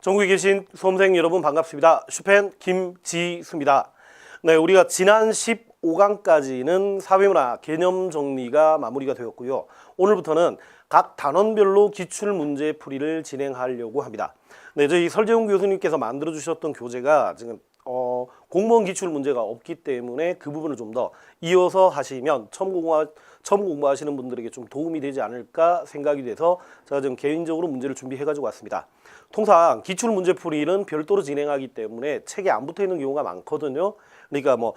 전국에 계신 수험생 여러분 반갑습니다. 슈펜 김지수입니다. 네, 우리가 지난 15강까지는 사회문화 개념 정리가 마무리가 되었고요. 오늘부터는 각 단원별로 기출문제 풀이를 진행하려고 합니다. 네, 저희 설재훈 교수님께서 만들어 주셨던 교재가 지금 공무원 기출 문제가 없기 때문에 그 부분을 좀 더 이어서 하시면 처음 공부하시는 분들에게 좀 도움이 되지 않을까 생각이 돼서 제가 지금 개인적으로 문제를 준비해 가지고 왔습니다. 통상 기출 문제 풀이는 별도로 진행하기 때문에 책에 안 붙어 있는 경우가 많거든요. 그러니까 뭐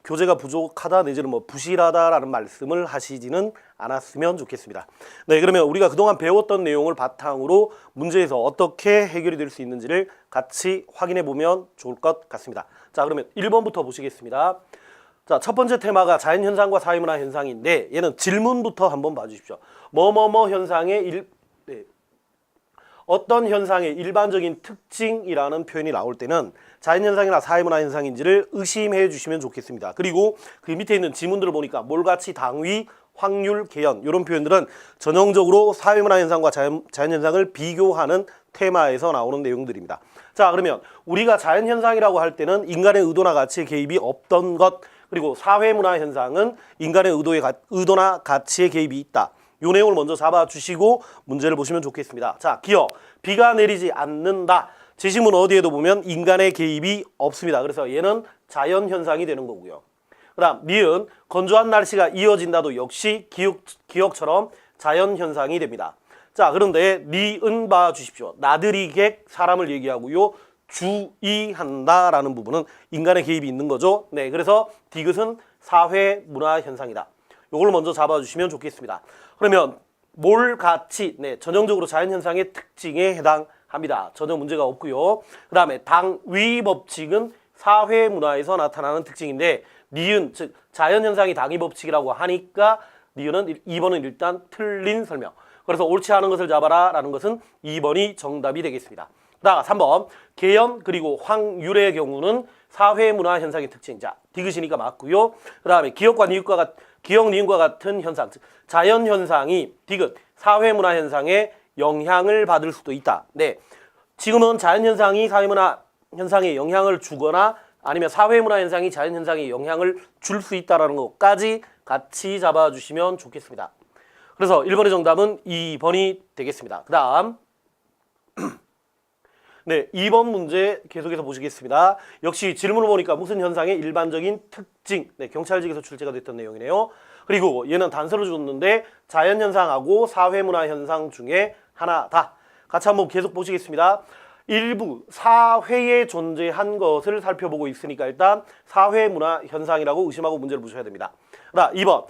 교재가 부족하다 내지는 뭐 부실하다라는 말씀을 하시지는 않았으면 좋겠습니다. 네, 그러면 우리가 그동안 배웠던 내용을 바탕으로 문제에서 어떻게 해결이 될 수 있는지를 같이 확인해 보면 좋을 것 같습니다. 자, 그러면 1번부터 보시겠습니다. 자, 첫 번째 테마가 자연현상과 사회문화 현상인데 얘는 질문부터 한번 봐주십시오. 뭐뭐뭐 현상의 어떤 현상의 일반적인 특징이라는 표현이 나올 때는 자연현상이나 사회문화 현상인지를 의심해 주시면 좋겠습니다. 그리고 그 밑에 있는 지문들을 보니까 몰같이 당위, 확률, 개연 이런 표현들은 전형적으로 사회문화 현상과 자연현상을 비교하는 테마에서 나오는 내용들입니다. 자, 그러면 우리가 자연현상이라고 할 때는 인간의 의도나 가치의 개입이 없던 것, 그리고 사회문화 현상은 인간의 의도나 가치의 개입이 있다. 이 내용을 먼저 잡아주시고 문제를 보시면 좋겠습니다. 자, 기어. 비가 내리지 않는다. 제시문 어디에도 보면 인간의 개입이 없습니다. 그래서 얘는 자연현상이 되는 거고요. 그 다음 니은. 건조한 날씨가 이어진다도 역시 기억처럼 자연현상이 됩니다. 자, 그런데 니은 봐주십시오. 나들이 객 사람을 얘기하고요. 주의한다라는 부분은 인간의 개입이 있는 거죠. 네, 그래서 디귿은 사회문화 현상이다. 이걸 먼저 잡아주시면 좋겠습니다. 그러면 몰같이, 네, 전형적으로 자연현상의 특징에 해당합니다. 전혀 문제가 없고요. 그 다음에 당위 법칙은 사회문화에서 나타나는 특징인데 니은, 즉 자연현상이 당위 법칙이라고 하니까 니은은 2번은 일단 틀린 설명. 그래서 옳지 않은 것을 잡아라 라는 것은 2번이 정답이 되겠습니다. 다음 3번 개연 그리고 확률의 경우는 사회문화 현상의 특징. 자, 디귿이니까 맞고요. 그 다음에 기억, 니은과 같은 현상, 즉 자연현상이 디귿 사회문화 현상에 영향을 받을 수도 있다. 네, 지금은 자연현상이 사회문화 현상에 영향을 주거나 아니면 사회문화 현상이 자연현상에 영향을 줄 수 있다는 것까지 같이 잡아주시면 좋겠습니다. 그래서 1번의 정답은 2번이 되겠습니다. 그 다음 네, 2번 문제 계속해서 보시겠습니다. 역시 질문을 보니까 무슨 현상의 일반적인 특징, 네, 경찰직에서 출제가 됐던 내용이네요. 그리고 얘는 단서를 줬는데 자연현상하고 사회문화 현상 중에 하나다. 같이 한번 계속 보시겠습니다. 일부 사회에 존재한 것을 살펴보고 있으니까 일단 사회문화 현상이라고 의심하고 문제를 보셔야 됩니다. 그다음 2번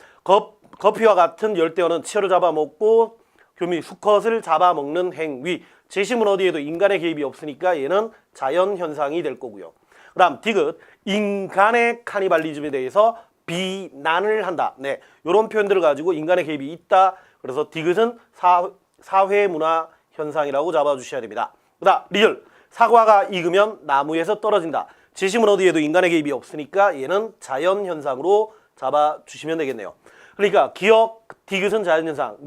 거피와 같은 열대어는 치어를 잡아먹고 교미 수컷을 잡아먹는 행위. 제시문 어디에도 인간의 개입이 없으니까 얘는 자연현상이 될 거고요. 그 다음 디귿 인간의 카니발리즘에 대해서 비난을 한다. 네, 이런 표현들을 가지고 인간의 개입이 있다. 그래서 디귿은 사회문화 현상이라고 잡아주셔야 됩니다. 그 다음 리을 사과가 익으면 나무에서 떨어진다. 제시문 어디에도 인간의 개입이 없으니까 얘는 자연현상으로 잡아주시면 되겠네요. 그러니까 기억, 디귿은 자연현상,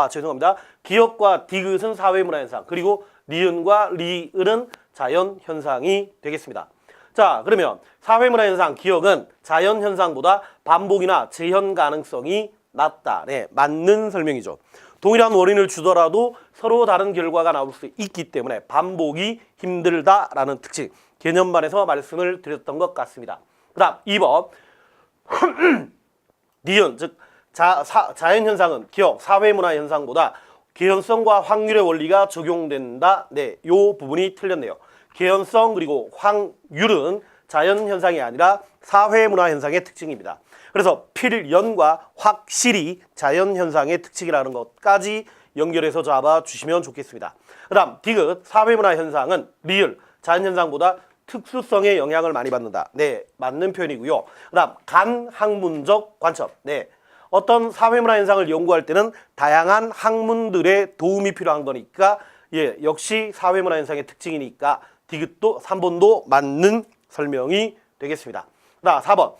죄송합니다. 기억과 디귿은 사회문화 현상, 그리고 니은과 리을은 자연현상이 되겠습니다. 자, 그러면 사회문화 현상, 기억은 자연현상보다 반복이나 재현 가능성이 낮다. 네, 맞는 설명이죠. 동일한 원인을 주더라도 서로 다른 결과가 나올 수 있기 때문에 반복이 힘들다라는 특징, 개념반에서 말씀을 드렸던 것 같습니다. 그 다음 2번 니은, 즉 자연현상은 기억, 사회문화 현상보다 개연성과 확률의 원리가 적용된다. 네, 요 부분이 틀렸네요. 개연성 그리고 확률은 자연현상이 아니라 사회문화 현상의 특징입니다. 그래서 필연과 확실히 자연현상의 특징이라는 것까지 연결해서 잡아주시면 좋겠습니다. 그 다음 디귿 사회문화 현상은 리을, 자연현상보다 특수성에 영향을 많이 받는다. 네, 맞는 표현이고요. 그 다음 간학문적 관점. 네, 어떤 사회문화 현상을 연구할 때는 다양한 학문들의 도움이 필요한 거니까 예, 역시 사회문화 현상의 특징이니까 디귿도 3번도 맞는 설명이 되겠습니다. 자, 4번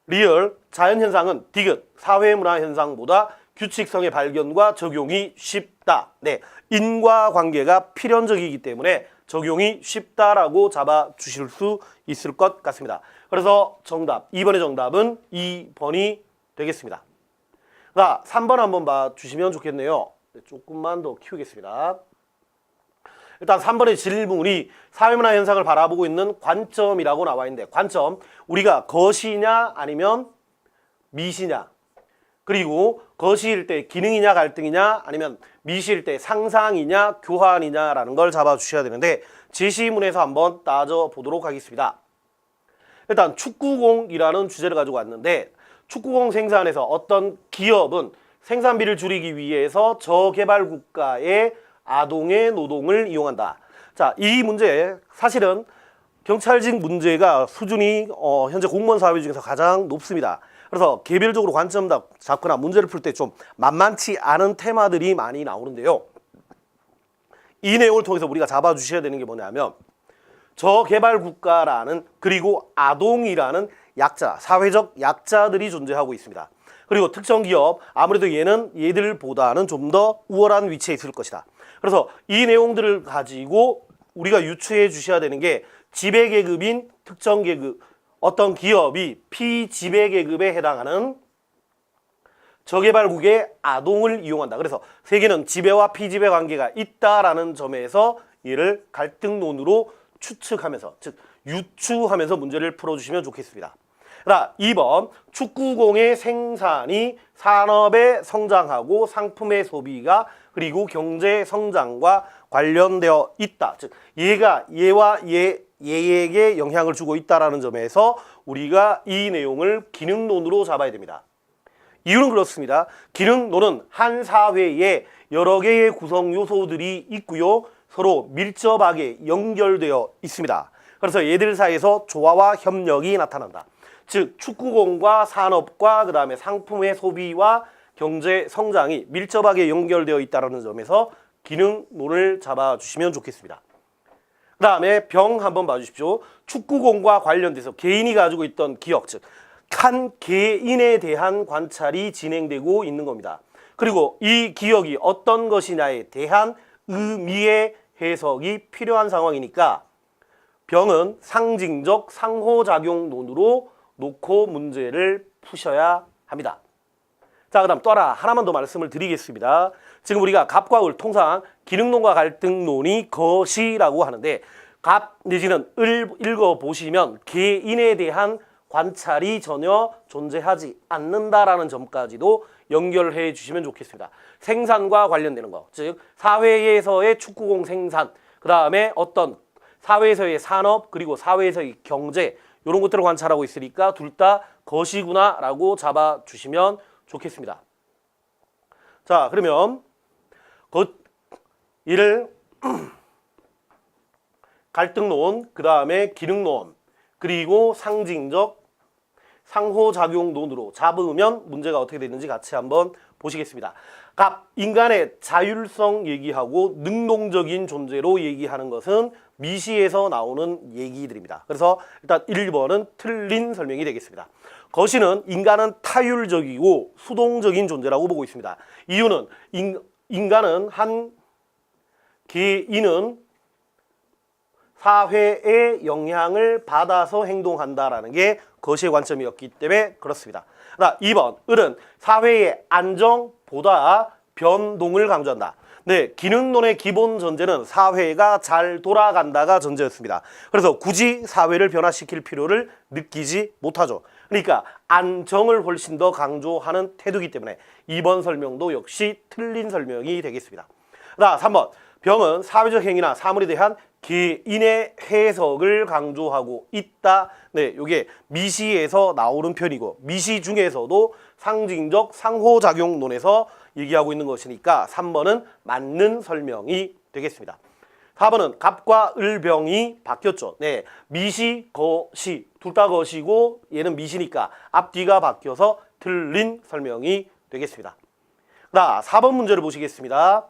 리얼 자연현상은 디귿 사회문화 현상보다 규칙성의 발견과 적용이 쉽다. 네, 인과관계가 필연적이기 때문에 적용이 쉽다라고 잡아주실 수 있을 것 같습니다. 그래서 정답, 2번의 정답은 2번이 되겠습니다. 자, 3번 한번 봐주시면 좋겠네요. 조금만 더 키우겠습니다. 일단 3번의 질문이 사회문화 현상을 바라보고 있는 관점이라고 나와 있는데, 관점, 우리가 것이냐 아니면 미시냐, 그리고 것일 때 기능이냐 갈등이냐 아니면 미시일 때 상상이냐 교환이냐라는 걸 잡아주셔야 되는데, 제시문에서 한번 따져보도록 하겠습니다. 일단 축구공이라는 주제를 가지고 왔는데, 축구공 생산에서 어떤 기업은 생산비를 줄이기 위해서 저개발 국가의 아동의 노동을 이용한다. 자, 이 문제 사실은 경찰직 문제가 수준이 현재 공무원 사회 중에서 가장 높습니다. 그래서 개별적으로 관점 잡거나 문제를 풀 때 좀 만만치 않은 테마들이 많이 나오는데요. 이 내용을 통해서 우리가 잡아주셔야 되는 게 뭐냐면, 저개발 국가라는, 그리고 아동이라는 약자, 사회적 약자들이 존재하고 있습니다. 그리고 특정 기업, 아무래도 얘들보다는 좀 더 우월한 위치에 있을 것이다. 그래서 이 내용들을 가지고 우리가 유추해 주셔야 되는 게, 지배계급인 특정 계급, 어떤 기업이 피지배계급에 해당하는 저개발국의 아동을 이용한다. 그래서 세계는 지배와 피지배 관계가 있다라는 점에서 얘를 갈등론으로 추측하면서, 즉 유추하면서 문제를 풀어주시면 좋겠습니다. 자, 2번, 축구공의 생산이 산업의 성장하고 상품의 소비가 그리고 경제 성장과 관련되어 있다. 즉 얘와 얘에게 영향을 주고 있다라는 점에서 우리가 이 내용을 기능론으로 잡아야 됩니다. 이유는 그렇습니다. 기능론은 한 사회에 여러 개의 구성 요소들이 있고요, 서로 밀접하게 연결되어 있습니다. 그래서 얘들 사이에서 조화와 협력이 나타난다. 즉 축구공과 산업과 그 다음에 상품의 소비와 경제 성장이 밀접하게 연결되어 있다는 점에서 기능론을 잡아주시면 좋겠습니다. 그 다음에 병 한번 봐주십시오. 축구공과 관련돼서 개인이 가지고 있던 기억, 즉 한 개인에 대한 관찰이 진행되고 있는 겁니다. 그리고 이 기억이 어떤 것이냐에 대한 의미의 해석이 필요한 상황이니까 병은 상징적 상호작용론으로 놓고 문제를 푸셔야 합니다. 자, 그 다음 또 하나만 더 말씀을 드리겠습니다. 지금 우리가 갑과 을, 통상 기능론과 갈등론이 것이라고 하는데, 갑 내지는 을 읽어보시면 개인에 대한 관찰이 전혀 존재하지 않는다라는 점까지도 연결해 주시면 좋겠습니다. 생산과 관련되는 거, 즉 사회에서의 축구공 생산, 그 다음에 어떤 사회에서의 산업, 그리고 사회에서의 경제, 이런 것들을 관찰하고 있으니까 둘 다 것이구나 라고 잡아주시면 좋겠습니다. 자, 그러면 이를 갈등론, 그 다음에 기능론, 그리고 상징적 상호작용론으로 잡으면 문제가 어떻게 되는지 같이 한번 보시겠습니다. 갑, 인간의 자율성 얘기하고 능동적인 존재로 얘기하는 것은 미시에서 나오는 얘기들입니다. 그래서 일단 1번은 틀린 설명이 되겠습니다. 거시는 인간은 타율적이고 수동적인 존재라고 보고 있습니다. 이유는 인간은 한 개인은 사회의 영향을 받아서 행동한다라는 게 거시의 관점이었기 때문에 그렇습니다. 2번, 을은 사회의 안정보다 변동을 강조한다. 네, 기능론의 기본 전제는 사회가 잘 돌아간다가 전제였습니다. 그래서 굳이 사회를 변화시킬 필요를 느끼지 못하죠. 그러니까 안정을 훨씬 더 강조하는 태도이기 때문에 2번 설명도 역시 틀린 설명이 되겠습니다. 3번, 병은 사회적 행위나 사물에 대한 개인의 해석을 강조하고 있다. 네, 이게 미시에서 나오는 편이고, 미시 중에서도 상징적 상호작용론에서 얘기하고 있는 것이니까 3번은 맞는 설명이 되겠습니다. 4번은 갑과 을병이 바뀌었죠. 네, 미시, 거시 둘 다 것이고 얘는 미시니까 앞뒤가 바뀌어서 틀린 설명이 되겠습니다. 4번 문제를 보시겠습니다.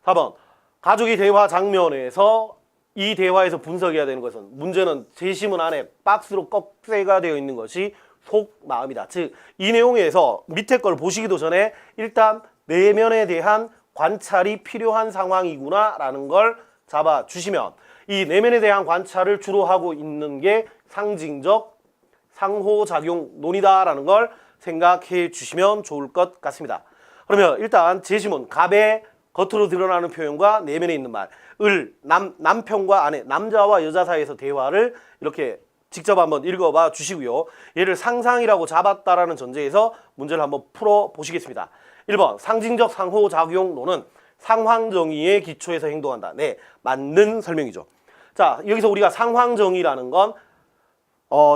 4번, 가족의 대화 장면에서 이 대화에서 분석해야 되는 것은, 문제는 제시문 안에 박스로 꺽쇠가 되어 있는 것이 속마음이다. 즉 이 내용에서 밑에 걸 보시기도 전에 일단 내면에 대한 관찰이 필요한 상황이구나라는 걸 잡아주시면 이 내면에 대한 관찰을 주로 하고 있는 게 상징적 상호작용론이다라는 걸 생각해 주시면 좋을 것 같습니다. 그러면 일단 제시문 갑의 겉으로 드러나는 표현과 내면에 있는 말, 남편과 아내, 남자와 여자 사이에서 대화를 이렇게 직접 한번 읽어봐 주시고요. 얘를 상상이라고 잡았다라는 전제에서 문제를 한번 풀어 보시겠습니다. 1번 상징적 상호작용론은 상황정의의 기초에서 행동한다. 네, 맞는 설명이죠. 자, 여기서 우리가 상황정의라는 건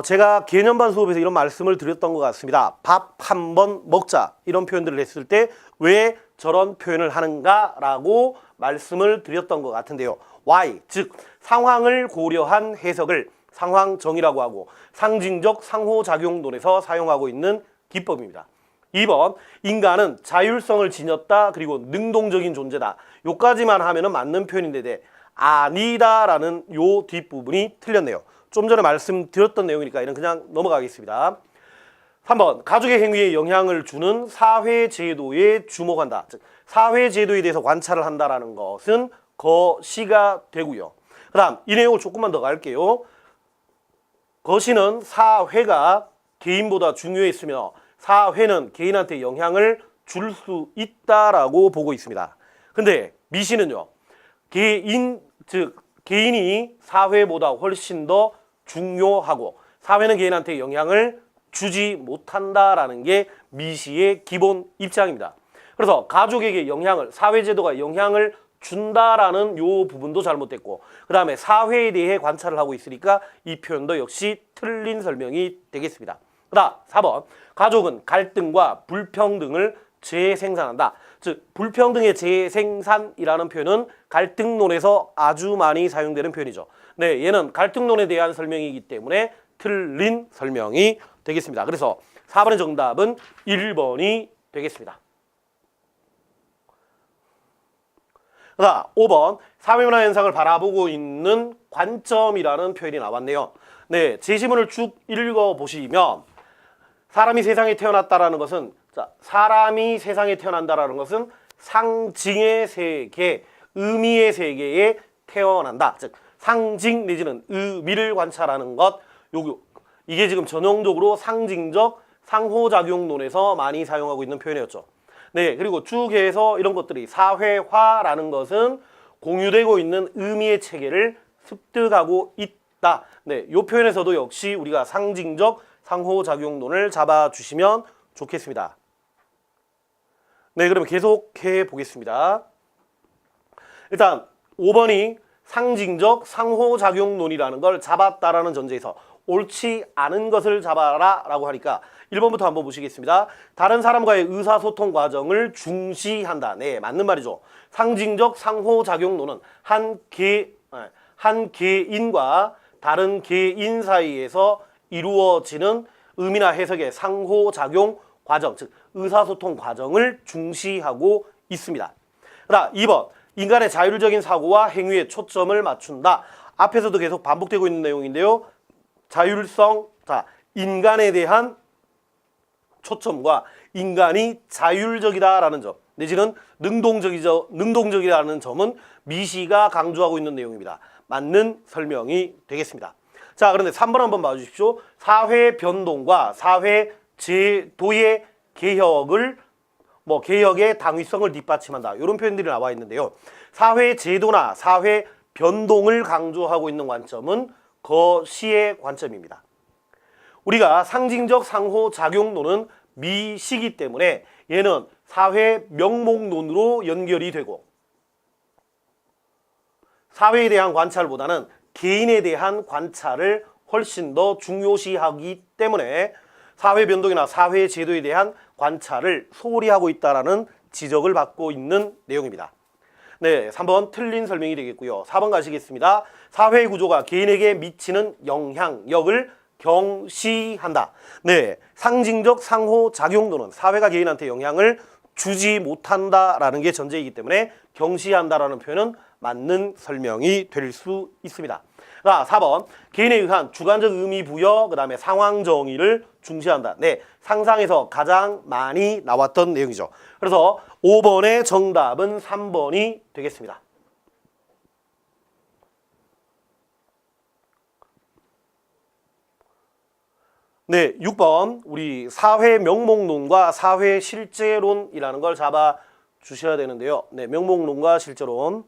제가 개념반 수업에서 이런 말씀을 드렸던 것 같습니다. 밥 한 번 먹자 이런 표현들을 했을 때 왜 저런 표현을 하는가라고 말씀을 드렸던 것 같은데요. why, 즉 상황을 고려한 해석을 상황정의라고 하고 상징적 상호작용론에서 사용하고 있는 기법입니다. 2번 인간은 자율성을 지녔다 그리고 능동적인 존재다. 요까지만 하면은 맞는 표현인데 아니다라는 요 뒷부분이 틀렸네요. 좀 전에 말씀드렸던 내용이니까 이는 그냥 넘어가겠습니다. 3번 가족의 행위에 영향을 주는 사회제도에 주목한다. 즉 사회제도에 대해서 관찰을 한다라는 것은 거시가 되고요. 그 다음 이 내용을 조금만 더 갈게요. 거시는 사회가 개인보다 중요했으며 사회는 개인한테 영향을 줄 수 있다라고 보고 있습니다. 근데 미시는요. 개인이 사회보다 훨씬 더 중요하고 사회는 개인한테 영향을 주지 못한다라는 게 미시의 기본 입장입니다. 그래서 가족에게 사회제도가 영향을 준다라는 요 부분도 잘못됐고 그 다음에 사회에 대해 관찰을 하고 있으니까 이 표현도 역시 틀린 설명이 되겠습니다. 그 다음 4번 가족은 갈등과 불평등을 재생산한다. 즉 불평등의 재생산이라는 표현은 갈등론에서 아주 많이 사용되는 표현이죠. 네, 얘는 갈등론에 대한 설명이기 때문에 틀린 설명이 되겠습니다. 그래서 4번의 정답은 1번이 되겠습니다. 그다음 5번 사회문화 현상을 바라보고 있는 관점이라는 표현이 나왔네요. 네, 제시문을 쭉 읽어보시면 사람이 세상에 태어났다라는 것은 사람이 세상에 태어난다라는 것은 상징의 세계, 의미의 세계에 태어난다. 즉 상징 내지는 의미를 관찰하는 것. 이게 지금 전형적으로 상징적 상호작용론에서 많이 사용하고 있는 표현이었죠. 네, 그리고 쭉 해서 이런 것들이 사회화라는 것은 공유되고 있는 의미의 체계를 습득하고 있다. 네, 이 표현에서도 역시 우리가 상징적 상호작용론을 잡아주시면 좋겠습니다. 네, 그러면 계속해 보겠습니다. 일단 5번이 상징적 상호작용론이라는 걸 잡았다라는 전제에서 옳지 않은 것을 잡아라 라고 하니까 1번부터 한번 보시겠습니다. 다른 사람과의 의사소통 과정을 중시한다. 네, 맞는 말이죠. 상징적 상호작용론은 한 개인과 다른 개인 사이에서 이루어지는 의미나 해석의 상호작용 과정, 즉 의사소통 과정을 중시하고 있습니다. 그다음 2번 인간의 자율적인 사고와 행위에 초점을 맞춘다. 앞에서도 계속 반복되고 있는 내용인데요. 자율성, 인간에 대한 초점과 인간이 자율적이다라는 점 내지는 능동적이라는 점은 미시가 강조하고 있는 내용입니다. 맞는 설명이 되겠습니다. 자, 그런데 3번 한번 봐주십시오. 사회 변동과 사회 제도의 개혁의 당위성을 뒷받침한다. 이런 표현들이 나와 있는데요. 사회 제도나 사회 변동을 강조하고 있는 관점은 거시의 관점입니다. 우리가 상징적 상호작용론은 미시기 때문에 얘는 사회 명목론으로 연결이 되고 사회에 대한 관찰보다는 개인에 대한 관찰을 훨씬 더 중요시하기 때문에 사회 변동이나 사회 제도에 대한 관찰을 소홀히 하고 있다는 지적을 받고 있는 내용입니다. 네, 3번 틀린 설명이 되겠고요. 4번 가시겠습니다. 사회 구조가 개인에게 미치는 영향력을 경시한다. 네, 상징적 상호작용론은 사회가 개인한테 영향을 주지 못한다라는 게 전제이기 때문에 경시한다라는 표현은 맞는 설명이 될 수 있습니다. 자, 4번 개인에 의한 주관적 의미 부여 그 다음에 상황 정의를 중시한다. 네, 상상에서 가장 많이 나왔던 내용이죠. 그래서 5번의 정답은 3번이 되겠습니다. 네, 6번 우리 사회 명목론과 사회 실제론이라는 걸 잡아 주셔야 되는데요. 네, 명목론과 실제론.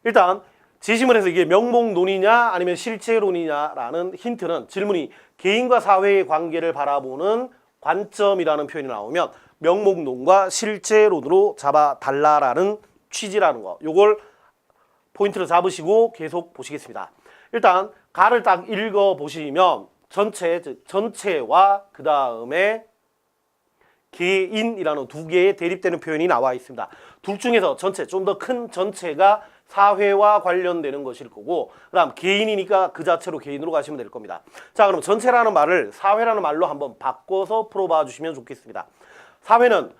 일단 지시문에서 이게 명목론이냐 아니면 실제론이냐라는 힌트는 질문이 개인과 사회의 관계를 바라보는 관점이라는 표현이 나오면 명목론과 실제론으로 잡아 달라라는 취지라는 거. 요걸 포인트로 잡으시고 계속 보시겠습니다. 일단 가를 딱 읽어 보시면 전체와 그 다음에 개인이라는 두 개의 대립되는 표현이 나와 있습니다. 둘 중에서 전체, 좀 더 큰 전체가 사회와 관련되는 것일 거고, 그 다음 개인이니까 그 자체로 개인으로 가시면 될 겁니다. 자, 그럼 전체라는 말을 사회라는 말로 한번 바꿔서 풀어봐 주시면 좋겠습니다. 사회는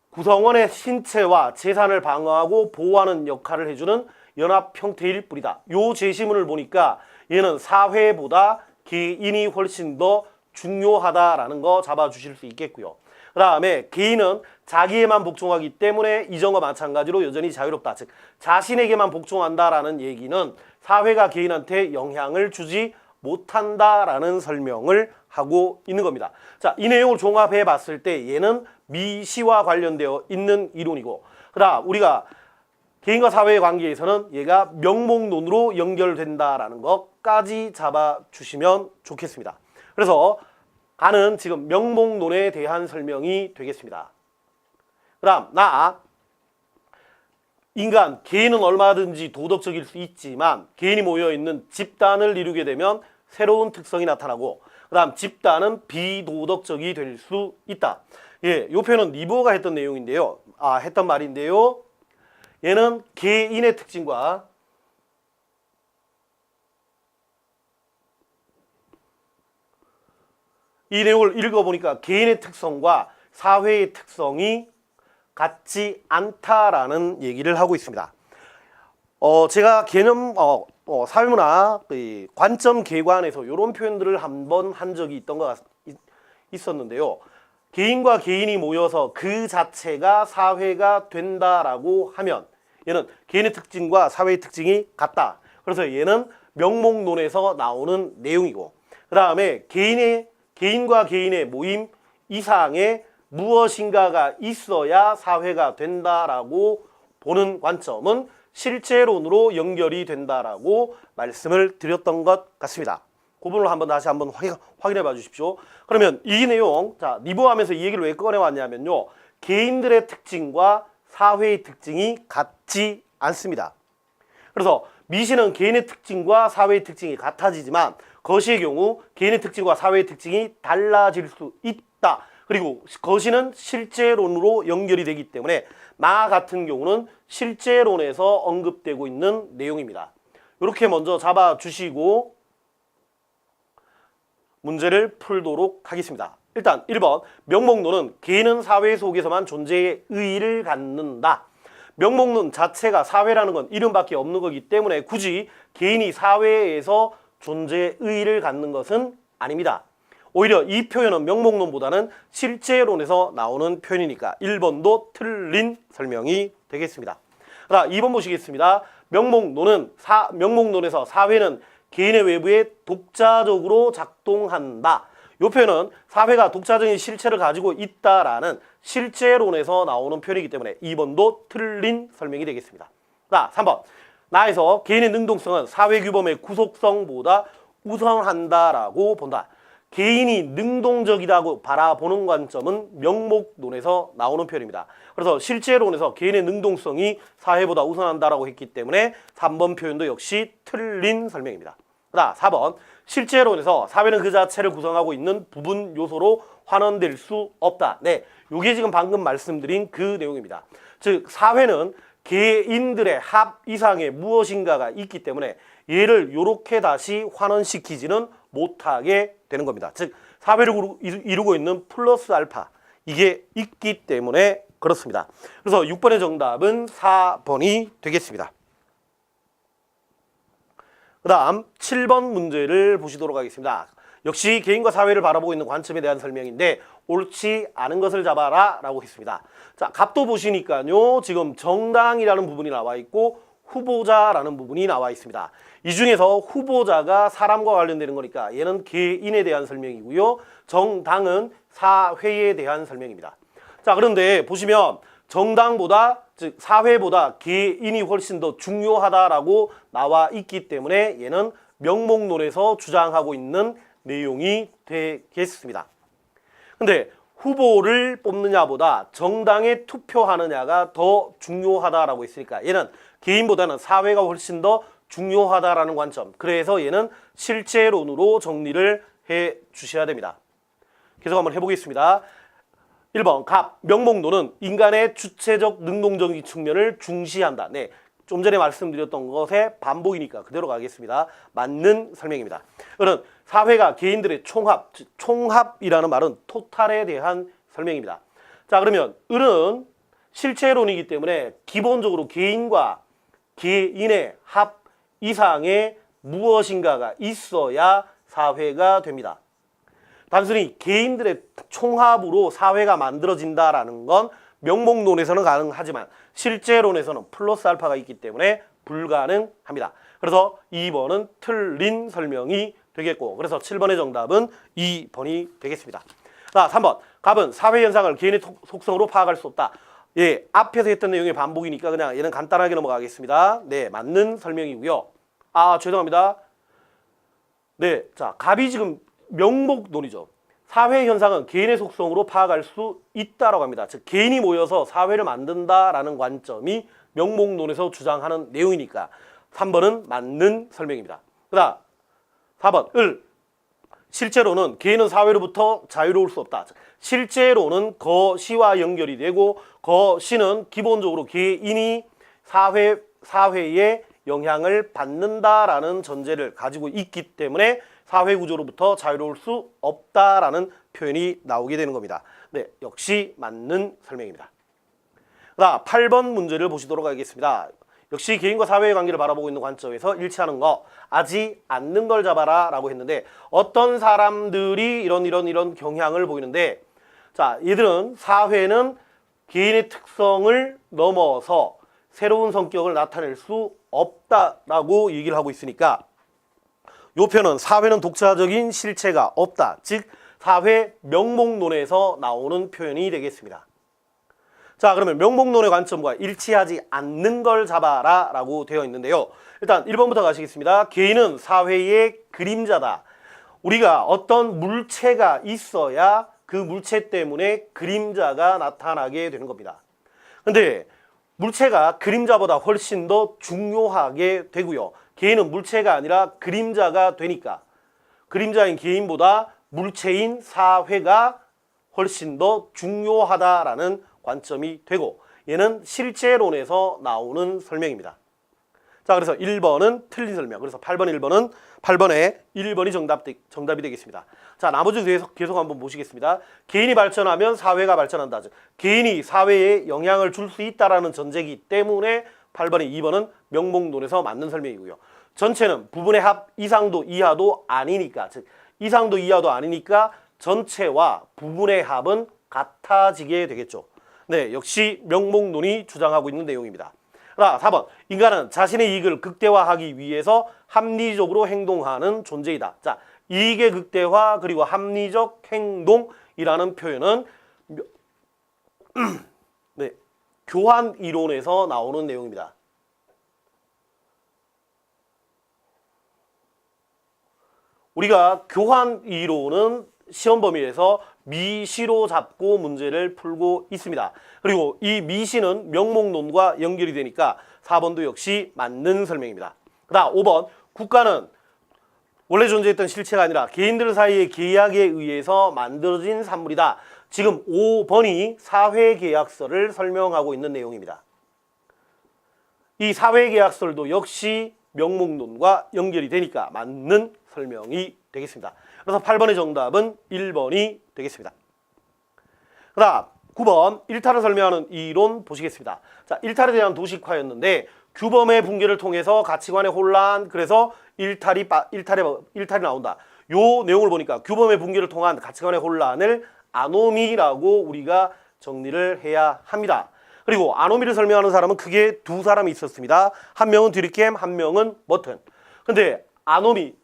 구성원의 신체와 재산을 방어하고 보호하는 역할을 해주는 연합 형태일 뿐이다. 요 제시문을 보니까 얘는 사회보다 개인이 훨씬 더 중요하다라는 거 잡아주실 수 있겠고요. 그 다음에 개인은 자기에만 복종하기 때문에 이전과 마찬가지로 여전히 자유롭다. 즉 자신에게만 복종한다라는 얘기는 사회가 개인한테 영향을 주지 못한다라는 설명을 하고 있는 겁니다. 자, 이 내용을 종합해 봤을 때 얘는 미시와 관련되어 있는 이론이고, 그 다음 우리가 개인과 사회의 관계에서는 얘가 명목론으로 연결된다라는 것까지 잡아주시면 좋겠습니다. 그래서 가는 지금 명목론에 대한 설명이 되겠습니다. 그 다음 인간, 개인은 얼마든지 도덕적일 수 있지만 개인이 모여있는 집단을 이루게 되면 새로운 특성이 나타나고, 그 다음 집단은 비도덕적이 될 수 있다. 예, 요 표현은 리버가 했던 내용인데요. 했던 말인데요. 얘는 개인의 특징과 이 내용을 읽어보니까 개인의 특성과 사회의 특성이 같지 않다라는 얘기를 하고 있습니다. 제가 개념 사회문화 관점 개관에서 이런 표현들을 한번 한 적이 있었는데요. 개인과 개인이 모여서 그 자체가 사회가 된다라고 하면 얘는 개인의 특징과 사회의 특징이 같다. 그래서 얘는 명목론에서 나오는 내용이고, 그 다음에 개인과 개인의 모임 이상의 무엇인가가 있어야 사회가 된다라고 보는 관점은 실제론으로 연결이 된다라고 말씀을 드렸던 것 같습니다. 그 부분을 다시 한번 확인해 봐 주십시오. 그러면 이 내용, 자, 리뷰하면서 이 얘기를 왜 꺼내왔냐면요. 개인들의 특징과 사회의 특징이 같지 않습니다. 그래서 미시는 개인의 특징과 사회의 특징이 같아지지만 거시의 경우 개인의 특징과 사회의 특징이 달라질 수 있다. 그리고 거시는 실제론으로 연결이 되기 때문에 나 같은 경우는 실제론에서 언급되고 있는 내용입니다. 이렇게 먼저 잡아주시고 문제를 풀도록 하겠습니다. 일단 1번 명목론은 개인은 사회 속에서만 존재의 의의를 갖는다. 명목론 자체가 사회라는 건 이름밖에 없는 거기 때문에 굳이 개인이 사회에서 존재의 의의를 갖는 것은 아닙니다. 오히려 이 표현은 명목론보다는 실제론에서 나오는 표현이니까 1번도 틀린 설명이 되겠습니다. 자, 2번 보시겠습니다. 명목론에서 사회는 개인의 외부에 독자적으로 작동한다. 이 표현은 사회가 독자적인 실체를 가지고 있다라는 실제론에서 나오는 표현이기 때문에 2번도 틀린 설명이 되겠습니다. 자, 3번. 나에서 개인의 능동성은 사회규범의 구속성보다 우선한다라고 본다. 개인이 능동적이라고 바라보는 관점은 명목론에서 나오는 표현입니다. 그래서 실제론에서 개인의 능동성이 사회보다 우선한다라고 했기 때문에 3번 표현도 역시 틀린 설명입니다. 자, 4번. 실제론에서 사회는 그 자체를 구성하고 있는 부분 요소로 환원될 수 없다. 네, 이게 지금 방금 말씀드린 그 내용입니다. 즉 사회는 개인들의 합 이상의 무엇인가가 있기 때문에 얘를 이렇게 다시 환원시키지는 못하게 되는 겁니다. 즉 사회를 이루고 있는 플러스 알파 이게 있기 때문에 그렇습니다. 그래서 6번의 정답은 4번이 되겠습니다. 그 다음 7번 문제를 보시도록 하겠습니다. 역시 개인과 사회를 바라보고 있는 관점에 대한 설명인데 옳지 않은 것을 잡아라 라고 했습니다. 자, 갑도 보시니까요. 지금 정당이라는 부분이 나와 있고 후보자라는 부분이 나와 있습니다. 이 중에서 후보자가 사람과 관련되는 거니까 얘는 개인에 대한 설명이고요. 정당은 사회에 대한 설명입니다. 자, 그런데 보시면 정당보다 즉 사회보다 개인이 훨씬 더 중요하다라고 나와 있기 때문에 얘는 명목론에서 주장하고 있는 내용이 되겠습니다. 근데 후보를 뽑느냐보다 정당에 투표하느냐가 더 중요하다라고 했으니까 얘는 개인보다는 사회가 훨씬 더 중요하다라는 관점. 그래서 얘는 실제론으로 정리를 해 주셔야 됩니다. 계속 한번 해보겠습니다. 1번 갑, 명목론은 인간의 주체적 능동적인 측면을 중시한다. 네, 좀 전에 말씀드렸던 것의 반복이니까 그대로 가겠습니다. 맞는 설명입니다. 그는 사회가 개인들의 총합, 총합이라는 말은 토탈에 대한 설명입니다. 자, 그러면 을은 실체론이기 때문에 기본적으로 개인과 개인의 합 이상의 무엇인가가 있어야 사회가 됩니다. 단순히 개인들의 총합으로 사회가 만들어진다라는 건 명목론에서는 가능하지만 실제론에서는 플러스 알파가 있기 때문에 불가능합니다. 그래서 2번은 틀린 설명이 되겠고 그래서 7번의 정답은 2번이 되겠습니다. 자, 3번 갑은 사회현상을 개인의 속성으로 파악할 수 없다. 예, 앞에서 했던 내용의 반복이니까 그냥 얘는 간단하게 넘어가겠습니다. 네, 맞는 설명이고요. 아, 죄송합니다. 네, 자, 갑이 지금 명목론이죠. 사회 현상은 개인의 속성으로 파악할 수 있다라고 합니다. 즉 개인이 모여서 사회를 만든다라는 관점이 명목론에서 주장하는 내용이니까 3번은 맞는 설명입니다. 그다음 4번 을 실제로는 개인은 사회로부터 자유로울 수 없다. 실제로는 거시와 연결이 되고 거시는 기본적으로 개인이 사회에 영향을 받는다라는 전제를 가지고 있기 때문에 사회 구조로부터 자유로울 수 없다라는 표현이 나오게 되는 겁니다. 네, 역시 맞는 설명입니다. 그다음 8번 문제를 보시도록 하겠습니다. 역시 개인과 사회의 관계를 바라보고 있는 관점에서 일치하는 거, 아지 않는 걸 잡아라 라고 했는데 어떤 사람들이 이런 경향을 보이는데 자, 얘들은 사회는 개인의 특성을 넘어서 새로운 성격을 나타낼 수 없다라고 얘기를 하고 있으니까 요 표현은 사회는 독자적인 실체가 없다. 즉 사회 명목론에서 나오는 표현이 되겠습니다. 자, 그러면 명목론의 관점과 일치하지 않는 걸 잡아라 라고 되어 있는데요. 일단 1번부터 가시겠습니다. 개인은 사회의 그림자다. 우리가 어떤 물체가 있어야 그 물체 때문에 그림자가 나타나게 되는 겁니다. 근데 물체가 그림자보다 훨씬 더 중요하게 되고요. 개인은 물체가 아니라 그림자가 되니까 그림자인 개인보다 물체인 사회가 훨씬 더 중요하다라는 관점이 되고 얘는 실제론에서 나오는 설명입니다. 자, 그래서 1번은 틀린 설명. 그래서 8번, 8번에 1번이 정답이 되겠습니다. 자, 나머지 계속 한번 보시겠습니다. 개인이 발전하면 사회가 발전한다. 즉, 개인이 사회에 영향을 줄 수 있다라는 전제이기 때문에 8번에 2번은 명목론에서 맞는 설명이고요. 전체는 부분의 합 이상도 이하도 아니니까, 즉 이상도 이하도 아니니까 전체와 부분의 합은 같아지게 되겠죠. 네, 역시 명목론이 주장하고 있는 내용입니다. 4번 인간은 자신의 이익을 극대화하기 위해서 합리적으로 행동하는 존재이다. 자, 이익의 극대화 그리고 합리적 행동이라는 표현은 네, 교환 이론에서 나오는 내용입니다. 우리가 교환 이론은 시험 범위에서 미시로 잡고 문제를 풀고 있습니다. 그리고 이 미시는 명목론과 연결이 되니까 4번도 역시 맞는 설명입니다. 그 다음 5번 국가는 원래 존재했던 실체가 아니라 개인들 사이의 계약에 의해서 만들어진 산물이다. 지금 5번이 사회계약서를 설명하고 있는 내용입니다. 이 사회계약서도 역시 명목론과 연결이 되니까 맞는 설명이 되겠습니다. 그래서 8번의 정답은 1번이 되겠습니다. 그다음 9번 일탈을 설명하는 이론 보시겠습니다. 자, 일탈에 대한 도식화였는데 규범의 붕괴를 통해서 가치관의 혼란, 그래서 일탈이 나온다. 요 내용을 보니까 규범의 붕괴를 통한 가치관의 혼란을 아노미라고 우리가 정리를 해야 합니다. 그리고 아노미를 설명하는 사람은 크게 두 사람이 있었습니다. 한 명은 듀리켐, 한 명은 머튼. 근데 아노미,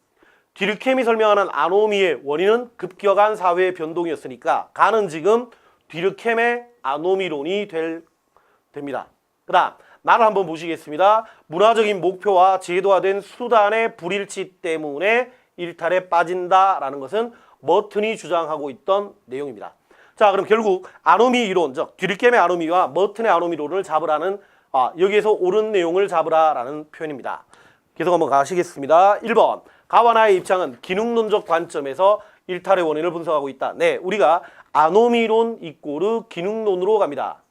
듀리켐이 설명하는 아노미의 원인은 급격한 사회 변동이었으니까 가는 지금 듀리켐의 아노미론이 됩니다. 그 다음 나를 한번 보시겠습니다. 문화적인 목표와 제도화된 수단의 불일치 때문에 일탈에 빠진다라는 것은 머튼이 주장하고 있던 내용입니다. 자, 그럼 결국 아노미 이론, 즉 듀리켐의 아노미와 머튼의 아노미론을 잡으라는 여기에서 옳은 내용을 잡으라라는 표현입니다. 계속 한번 가시겠습니다. 1번 가와나의 입장은 기능론적 관점에서 일탈의 원인을 분석하고 있다. 네, 우리가 아노미론 이꼬르 기능론으로 갑니다.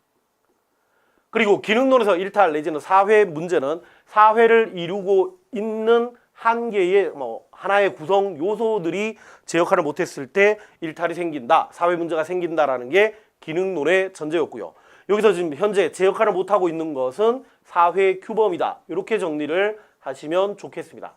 그리고 기능론에서 일탈 내지는 사회 문제는 사회를 이루고 있는 한 개의 하나의 구성 요소들이 제 역할을 못했을 때 일탈이 생긴다, 사회 문제가 생긴다라는 게 기능론의 전제였고요. 여기서 지금 현재 제 역할을 못하고 있는 것은 사회 규범이다. 이렇게 정리를 하시면 좋겠습니다.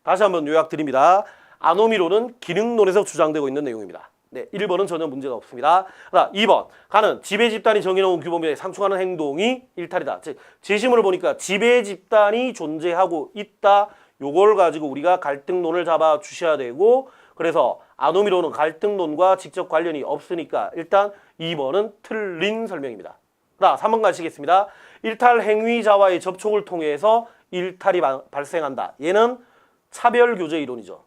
다시 한번 요약드립니다. 아노미론은 기능론에서 주장되고 있는 내용입니다. 네, 1번은 전혀 문제가 없습니다. 2번 가는 지배 집단이 정해놓은 규범에 상충하는 행동이 일탈이다. 즉 제시문을 보니까 지배 집단이 존재하고 있다. 요걸 가지고 우리가 갈등론을 잡아 주셔야 되고, 그래서 아노미론은 갈등론과 직접 관련이 없으니까 일단 2번은 틀린 설명입니다. 3번 가시겠습니다. 일탈 행위자와의 접촉을 통해서 일탈이 발생한다. 얘는 차별교제 이론이죠.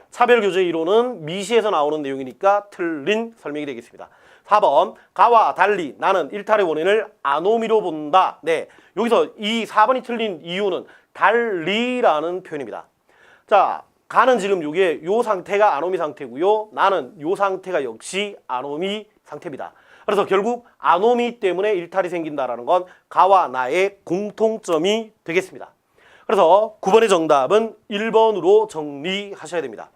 차별교제 이론은 미시에서 나오는 내용이니까 틀린 설명이 되겠습니다. 4번 가와 달리 나는 일탈의 원인을 아노미로 본다. 네, 여기서 이 4번이 틀린 이유는 달리라는 표현입니다. 자, 가는 지금 요 상태가 아노미 상태고요. 나는 요 상태가 역시 아노미 상태입니다. 그래서 결국 아노미 때문에 일탈이 생긴다라는 건 가와 나의 공통점이 되겠습니다. 그래서 9번의 정답은 1번으로 정리하셔야 됩니다.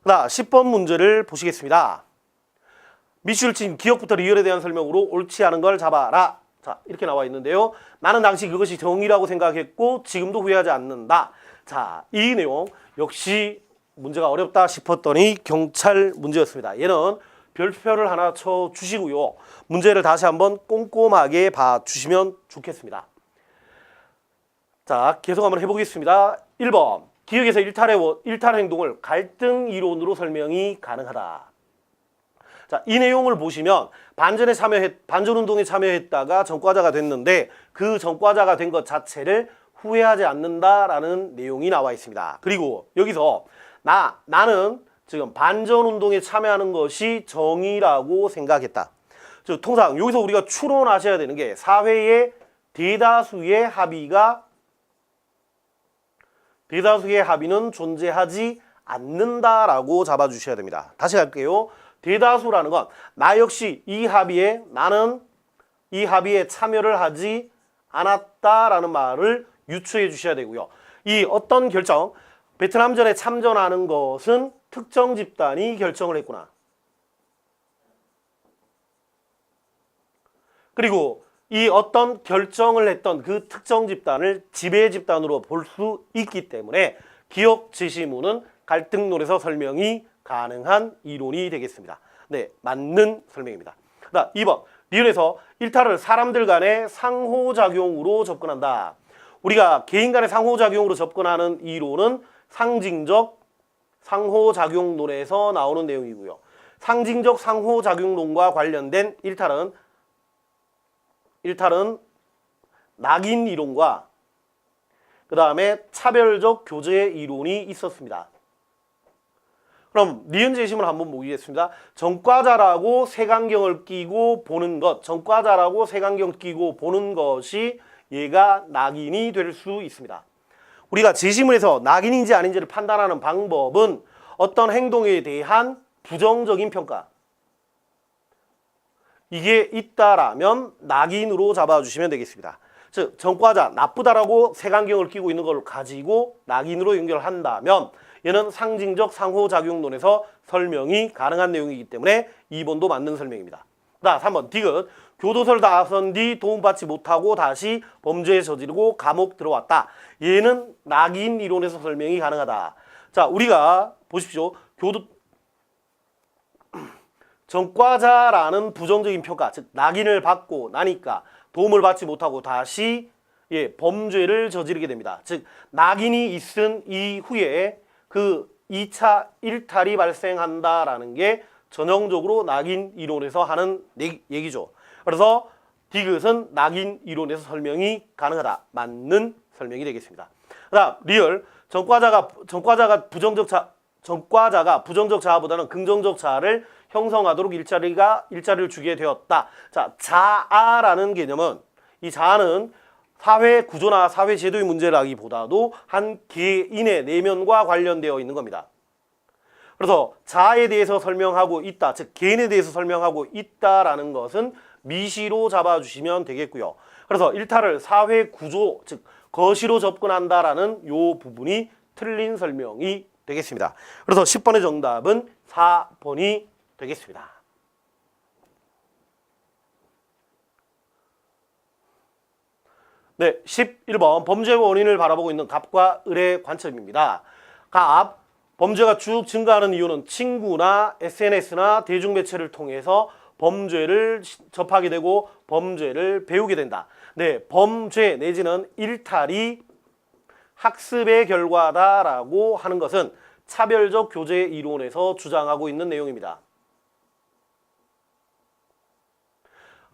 10번 문제를 보시겠습니다. 미슐친 기억부터 리얼에 대한 설명으로 옳지 않은 걸 잡아라. 자, 이렇게 나와 있는데요. 나는 당시 그것이 정의라고 생각했고 지금도 후회하지 않는다. 자, 이 내용 역시 문제가 어렵다 싶었더니 경찰 문제였습니다. 얘는 별표를 하나 쳐주시고요. 문제를 다시 한번 꼼꼼하게 봐주시면 좋겠습니다. 자, 계속 한번 해보겠습니다. 1번 기억에서 일탈 행동을 갈등 이론으로 설명이 가능하다. 자, 이 내용을 보시면 반전운동에 참여했다가 전과자가 됐는데 그 전과자가 된 것 자체를 후회하지 않는다라는 내용이 나와 있습니다. 그리고 여기서 나는 지금 반전운동에 참여하는 것이 정의라고 생각했다. 즉 통상 여기서 우리가 추론하셔야 되는 게 사회의 대다수의 합의는 존재하지 않는다라고 잡아주셔야 됩니다. 다시 할게요. 대다수라는 건 나 역시 나는 이 합의에 참여를 하지 않았다라는 말을 유추해 주셔야 되고요. 이 어떤 결정, 베트남전에 참전하는 것은 특정 집단이 결정을 했구나. 그리고 이 어떤 결정을 했던 그 특정 집단을 지배 집단으로 볼 수 있기 때문에 기억 제시문은 갈등론에서 설명이 가능한 이론이 되겠습니다. 네, 맞는 설명입니다. 2번 리언에서 일탈을 사람들 간의 상호작용으로 접근한다. 우리가 개인 간의 상호작용으로 접근하는 이론은 상징적 상호작용론에서 나오는 내용이고요. 상징적 상호작용론과 관련된 일탈은 낙인 이론과 그 다음에 차별적 교제 이론이 있었습니다. 그럼 니은 제시문을 한번 보겠습니다. 전과자라고 색안경을 끼고 보는 것, 전과자라고 색안경 끼고 보는 것이 얘가 낙인이 될 수 있습니다. 우리가 제시문에서 낙인인지 아닌지를 판단하는 방법은 어떤 행동에 대한 부정적인 평가, 이게 있다라면 낙인으로 잡아주시면 되겠습니다. 즉 전과자 나쁘다라고 색안경을 끼고 있는 걸 가지고 낙인으로 연결한다면 얘는 상징적 상호작용론에서 설명이 가능한 내용이기 때문에 2번도 맞는 설명입니다. 자, 3번 디귿. 교도소를 나선 뒤 도움받지 못하고 다시 범죄에 저지르고 감옥 들어왔다. 얘는 낙인 이론에서 설명이 가능하다. 자, 우리가 보십시오. 전과자라는 부정적인 평가, 즉 낙인을 받고 나니까 도움을 받지 못하고 다시 범죄를 저지르게 됩니다. 즉 낙인이 있은 이후에 그 2차 일탈이 발생한다라는 게 전형적으로 낙인 이론에서 하는 얘기죠. 그래서 디귿은 낙인 이론에서 설명이 가능하다. 맞는 설명이 되겠습니다. 그다음 리얼. 전과자가 부정적 자아보다는 긍정적 자아를 형성하도록 일자리를 주게 되었다. 자, 자아라는 개념은 이 자아는 사회 구조나 사회 제도의 문제라기보다도 한 개인의 내면과 관련되어 있는 겁니다. 그래서 자아에 대해서 설명하고 있다, 즉 개인에 대해서 설명하고 있다라는 것은 미시로 잡아주시면 되겠고요. 그래서 일탈을 사회 구조, 즉 거시로 접근한다라는 요 부분이 틀린 설명이 되겠습니다. 그래서 10번의 정답은 4번이 되겠습니다. 네, 11번 범죄의 원인을 바라보고 있는 갑과 을의 관점입니다. 갑, 범죄가 쭉 증가하는 이유는 친구나 SNS나 대중매체를 통해서 범죄를 접하게 되고 범죄를 배우게 된다. 네, 범죄 내지는 일탈이 학습의 결과다라고 하는 것은 차별적 교제 이론에서 주장하고 있는 내용입니다.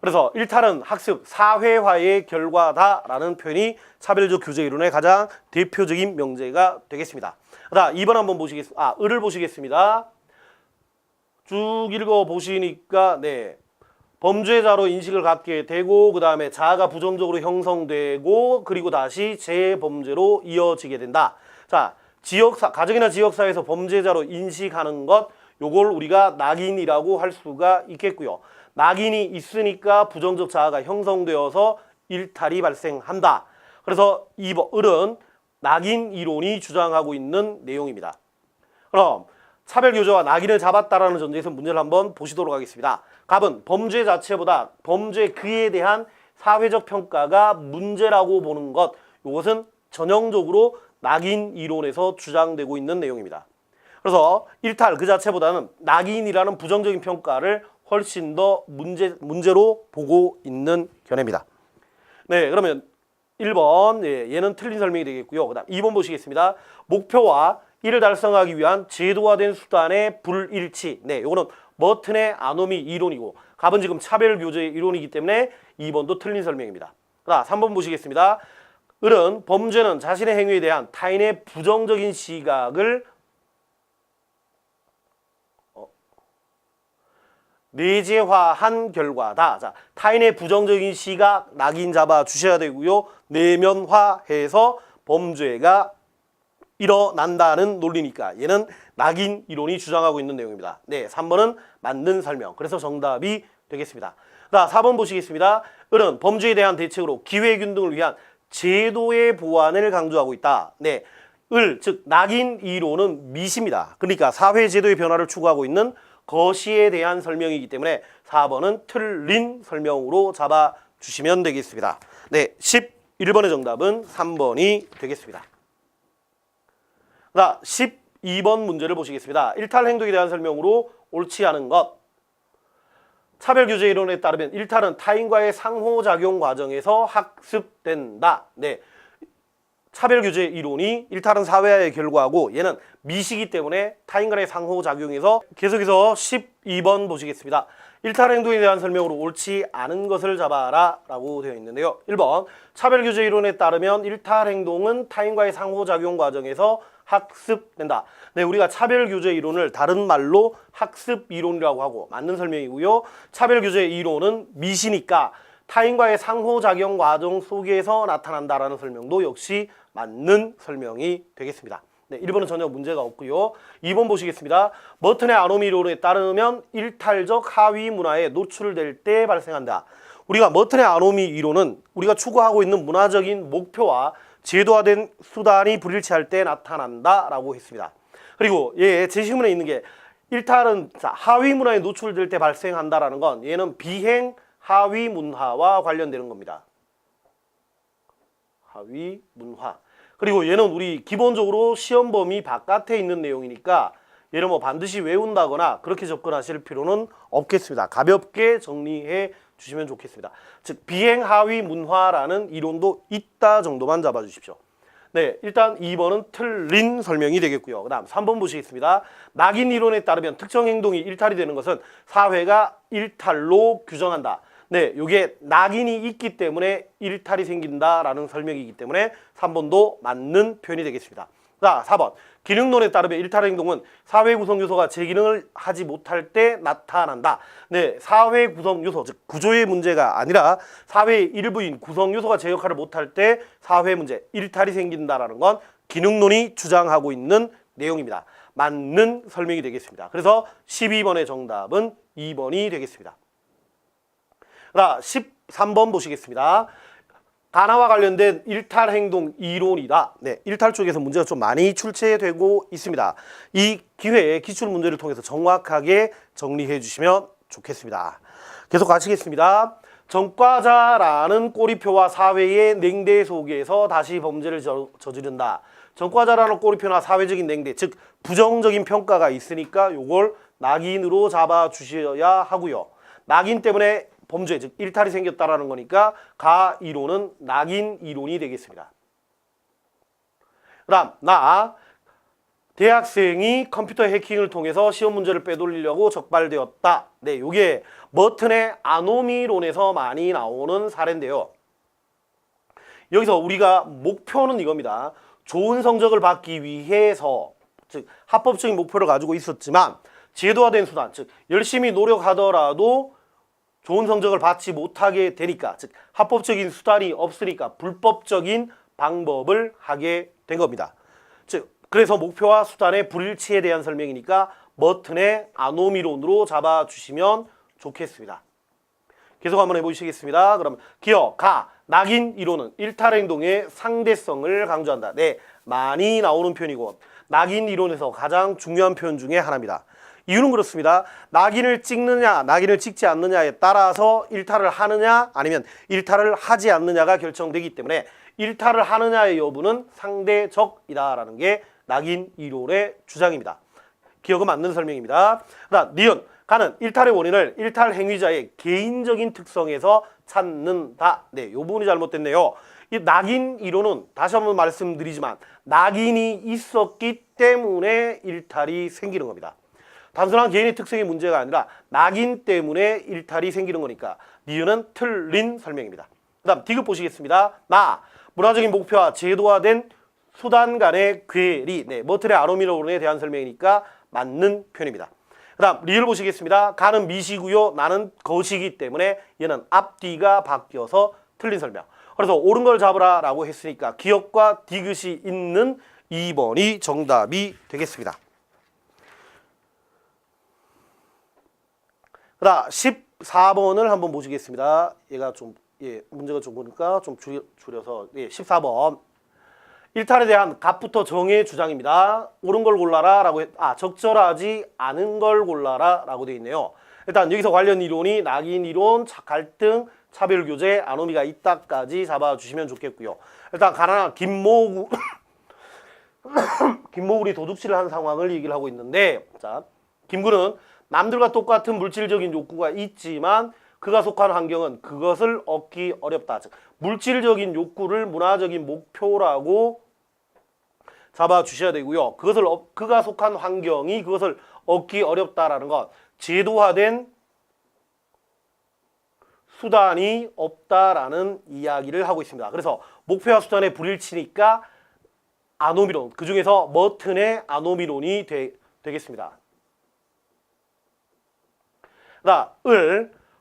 그래서 일탈은 학습, 사회화의 결과다라는 표현이 차별적 교제 이론의 가장 대표적인 명제가 되겠습니다. 자, 2번 한번 보시겠습니다. 을을 보시겠습니다. 쭉 읽어 보시니까 범죄자로 인식을 갖게 되고 그 다음에 자아가 부정적으로 형성되고 그리고 다시 재범죄로 이어지게 된다. 자, 가정이나 지역사회에서 범죄자로 인식하는 것, 요걸 우리가 낙인이라고 할 수가 있겠고요. 낙인이 있으니까 부정적 자아가 형성되어서 일탈이 발생한다. 그래서 2번 을은 낙인 이론이 주장하고 있는 내용입니다. 그럼 차별교제와 낙인을 잡았다라는 전제에서 문제를 한번 보시도록 하겠습니다. 갑은 범죄 자체보다 범죄 그에 대한 사회적 평가가 문제라고 보는 것, 이것은 전형적으로 낙인 이론에서 주장되고 있는 내용입니다. 그래서 일탈 그 자체보다는 낙인이라는 부정적인 평가를 훨씬 더 문제로 보고 있는 견해입니다. 네, 그러면 1번 얘는 틀린 설명이 되겠고요. 그다음 2번 보시겠습니다. 목표와 이를 달성하기 위한 제도화된 수단의 불일치. 네, 이거는 머튼의 아노미 이론이고 갑은 지금 차별교제 이론이기 때문에 2번도 틀린 설명입니다. 자, 3번 보시겠습니다. 을은 범죄는 자신의 행위에 대한 타인의 부정적인 시각을 내재화한 결과다. 자, 타인의 부정적인 시각 낙인 잡아 주셔야 되고요. 내면화해서 범죄가 일어난다는 논리니까 얘는 낙인 이론이 주장하고 있는 내용입니다. 네, 3번은 맞는 설명. 그래서 정답이 되겠습니다. 자, 4번 보시겠습니다. 을은 범죄에 대한 대책으로 기회균등을 위한 제도의 보완을 강조하고 있다. 네, 즉 낙인 이론은 미시입니다. 그러니까 사회 제도의 변화를 추구하고 있는 거시에 대한 설명이기 때문에 4번은 틀린 설명으로 잡아주시면 되겠습니다. 네, 11번의 정답은 3번이 되겠습니다. 자, 12번 문제를 보시겠습니다. 일탈 행동에 대한 설명으로 옳지 않은 것. 차별교제 이론에 따르면 일탈은 타인과의 상호작용 과정에서 학습된다. 네, 차별교제 이론이 일탈은 사회화의 결과고 얘는 미시기 때문에 타인 간의 상호작용에서 계속해서 12번 보시겠습니다. 일탈 행동에 대한 설명으로 옳지 않은 것을 잡아라 라고 되어 있는데요. 1번 차별교제 이론에 따르면 일탈 행동은 타인과의 상호작용 과정에서 학습된다. 네, 우리가 차별교제 이론을 다른 말로 학습 이론이라고 하고 맞는 설명이고요. 차별교제 이론은 미시니까 타인과의 상호작용 과정 속에서 나타난다라는 설명도 역시 맞는 설명이 되겠습니다. 네, 1번은 전혀 문제가 없고요. 2번 보시겠습니다. 머튼의 아노미 이론에 따르면 일탈적 하위 문화에 노출될 때 발생한다. 우리가 머튼의 아노미 이론은 우리가 추구하고 있는 문화적인 목표와 제도화된 수단이 불일치할 때 나타난다라고 했습니다. 그리고 얘 제시문에 있는 게 일탈은 하위 문화에 노출될 때 발생한다라는 건 얘는 비행 하위 문화와 관련되는 겁니다. 하위 문화. 그리고 얘는 우리 기본적으로 시험 범위 바깥에 있는 내용이니까 얘는 뭐 반드시 외운다거나 그렇게 접근하실 필요는 없겠습니다. 가볍게 정리해 주시면 좋겠습니다. 즉 비행 하위 문화라는 이론도 있다 정도만 잡아주십시오. 네, 일단 2번은 틀린 설명이 되겠고요. 그 다음 3번 보시겠습니다. 낙인 이론에 따르면 특정 행동이 일탈이 되는 것은 사회가 일탈로 규정한다. 네, 이게 낙인이 있기 때문에 일탈이 생긴다라는 설명이기 때문에 3번도 맞는 표현이 되겠습니다. 자, 4번. 기능론에 따르면 일탈 행동은 사회 구성 요소가 제 기능을 하지 못할 때 나타난다. 네, 사회 구성 요소, 즉 구조의 문제가 아니라 사회의 일부인 구성 요소가 제 역할을 못할 때 사회 문제, 일탈이 생긴다라는 건 기능론이 주장하고 있는 내용입니다. 맞는 설명이 되겠습니다. 그래서 12번의 정답은 2번이 되겠습니다. 자, 13번 보시겠습니다. 단아와 관련된 일탈 행동 이론이다. 네, 일탈 쪽에서 문제가 좀 많이 출제되고 있습니다. 이 기회에 기출 문제를 통해서 정확하게 정리해 주시면 좋겠습니다. 계속 가시겠습니다. 전과자라는 꼬리표와 사회의 냉대 속에서 다시 범죄를 저지른다. 전과자라는 꼬리표나 사회적인 냉대, 즉 부정적인 평가가 있으니까 요걸 낙인으로 잡아 주셔야 하고요. 낙인 때문에 범죄, 즉 일탈이 생겼다라는 거니까 가 이론은 낙인 이론이 되겠습니다. 그 다음 대학생이 컴퓨터 해킹을 통해서 시험 문제를 빼돌리려고 적발되었다. 네, 요게 머튼의 아노미론에서 많이 나오는 사례인데요. 여기서 우리가 목표는 이겁니다. 좋은 성적을 받기 위해서, 즉 합법적인 목표를 가지고 있었지만 제도화된 수단, 즉 열심히 노력하더라도 좋은 성적을 받지 못하게 되니까, 즉 합법적인 수단이 없으니까 불법적인 방법을 하게 된 겁니다. 즉 그래서 목표와 수단의 불일치에 대한 설명이니까 머튼의 아노미론으로 잡아주시면 좋겠습니다. 계속 한번 해보시겠습니다. 그럼 기억, 낙인 이론은 일탈 행동의 상대성을 강조한다. 네, 많이 나오는 표현이고 낙인 이론에서 가장 중요한 표현 중에 하나입니다. 이유는 그렇습니다. 낙인을 찍느냐 낙인을 찍지 않느냐에 따라서 일탈을 하느냐 아니면 일탈을 하지 않느냐가 결정되기 때문에 일탈을 하느냐의 여부는 상대적이다라는 게 낙인 이론의 주장입니다. 기억은 맞는 설명입니다. 그다음 니은, 가는 일탈의 원인을 일탈 행위자의 개인적인 특성에서 찾는다. 네, 이 부분이 잘못됐네요. 이 낙인 이론은 다시 한번 말씀드리지만 낙인이 있었기 때문에 일탈이 생기는 겁니다. 단순한 개인의 특성의 문제가 아니라 낙인 때문에 일탈이 생기는 거니까 니은은 틀린 설명입니다. 그 다음 디귿 보시겠습니다. 문화적인 목표와 제도화된 수단 간의 괴리. 네, 머튼의 아노미론에 대한 설명이니까 맞는 표현입니다. 그 다음 리을 보시겠습니다. 가는 미시고요, 나는 거시기 때문에 얘는 앞뒤가 바뀌어서 틀린 설명. 그래서 옳은 걸 잡으라 라고 했으니까 기억과 디귿이 있는 2번이 정답이 되겠습니다. 그 다음 14번을 한번 보시겠습니다. 얘가 좀 문제가 좀 보니까 좀 줄여서 14번. 일탈에 대한 갑부터 정의 주장입니다. 옳은 걸 골라라 라고 적절하지 않은 걸 골라라 라고 되어 있네요. 일단 여기서 관련 이론이 낙인 이론, 갈등, 차별 교제, 아노미가 있다까지 잡아주시면 좋겠고요. 일단 가난한 김모굴이 도둑질을 한 상황을 얘기를 하고 있는데, 자, 김구는 남들과 똑같은 물질적인 욕구가 있지만 그가 속한 환경은 그것을 얻기 어렵다. 즉 물질적인 욕구를 문화적인 목표라고 잡아주셔야 되고요. 그가 속한 환경이 그것을 얻기 어렵다라는 것, 제도화된 수단이 없다라는 이야기를 하고 있습니다. 그래서 목표와 수단의 불일치니까 아노미론, 그 중에서 머튼의 아노미론이 되겠습니다.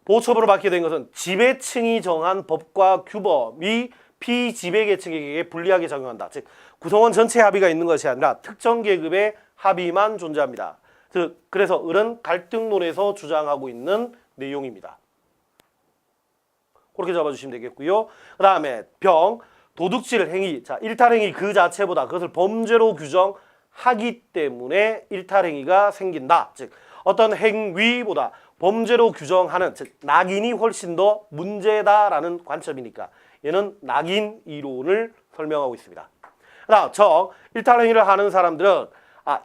보호처분을 받게 된 것은 지배층이 정한 법과 규범이 피지배계층에게 불리하게 작용한다. 즉 구성원 전체 합의가 있는 것이 아니라 특정 계급의 합의만 존재합니다. 그래서 을은 갈등론에서 주장하고 있는 내용입니다. 그렇게 잡아주시면 되겠고요. 그 다음에 병, 도둑질 행위, 자 일탈 행위 그 자체보다 그것을 범죄로 하기 때문에 일탈행위가 생긴다. 즉 어떤 행위보다 범죄로 규정하는, 즉 낙인이 훨씬 더 문제다라는 관점이니까 얘는 낙인 이론을 설명하고 있습니다. 그다음 일탈행위를 하는 사람들은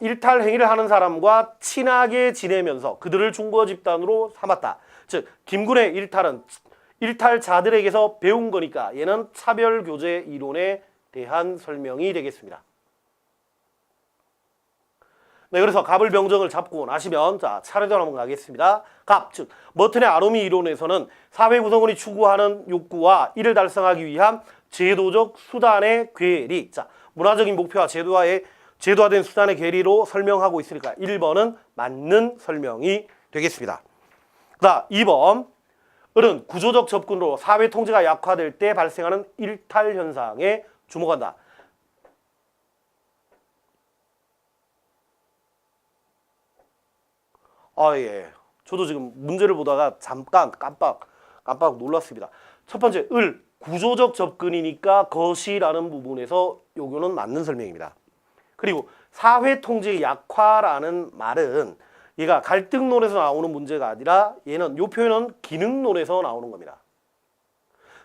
일탈행위를 하는 사람과 친하게 지내면서 그들을 중고 집단으로 삼았다. 즉 김군의 일탈은 일탈자들에게서 배운 거니까 얘는 차별교제 이론에 대한 설명이 되겠습니다. 네, 그래서 갑을 병정을 잡고 나시면 차례대로 한번 가겠습니다. 갑, 즉 머튼의 아노미 이론에서는 사회 구성원이 추구하는 욕구와 이를 달성하기 위한 제도적 수단의 괴리, 문화적인 목표와 제도화된 수단의 괴리로 설명하고 있으니까 1번은 맞는 설명이 되겠습니다. 그다음 2번, 을은 구조적 접근으로 사회 통제가 약화될 때 발생하는 일탈 현상에 주목한다. 예. 저도 지금 문제를 보다가 잠깐 깜빡 놀랐습니다. 첫 번째, 구조적 접근이니까 것이라는 부분에서 요거는 맞는 설명입니다. 그리고 사회 통제의 약화라는 말은 얘가 갈등론에서 나오는 문제가 아니라 얘는 요 표현은 기능론에서 나오는 겁니다.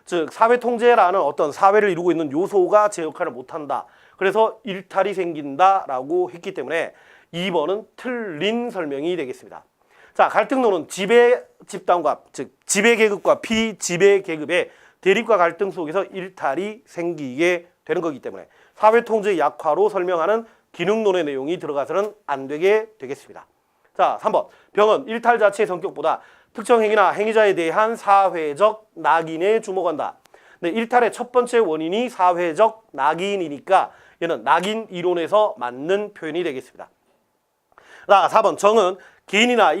즉 사회 통제라는 어떤 사회를 이루고 있는 요소가 제 역할을 못한다. 그래서 일탈이 생긴다라고 했기 때문에 2번은 틀린 설명이 되겠습니다. 자, 갈등론은 지배 집단과, 즉 지배 계급과 피지배 계급의 대립과 갈등 속에서 일탈이 생기게 되는 거기 때문에 사회 통제의 약화로 설명하는 기능론의 내용이 들어가서는 안 되게 되겠습니다. 자, 3번. 병은 일탈 자체의 성격보다 특정 행위나 행위자에 대한 사회적 낙인에 주목한다. 네, 일탈의 첫 번째 원인이 사회적 낙인이니까 얘는 낙인 이론에서 맞는 표현이 되겠습니다. 자, 4번. 정은 개인이나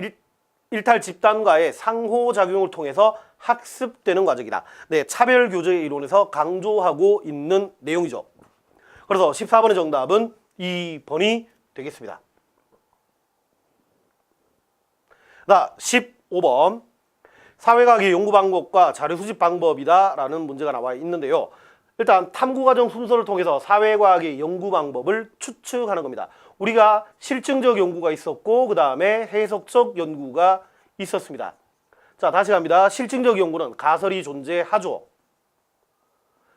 일탈 집단과의 상호작용을 통해서 학습되는 과정이다. 네, 차별교제 이론에서 강조하고 있는 내용이죠. 그래서 14번의 정답은 2번이 되겠습니다. 자, 15번. 사회과학의 연구 방법과 자료 수집 방법이다 라는 문제가 나와 있는데요. 일단 탐구과정 순서를 통해서 사회과학의 연구 방법을 추측하는 겁니다. 우리가 실증적 연구가 있었고 그 다음에 해석적 연구가 있었습니다. 자, 다시 갑니다. 실증적 연구는 가설이 존재하죠.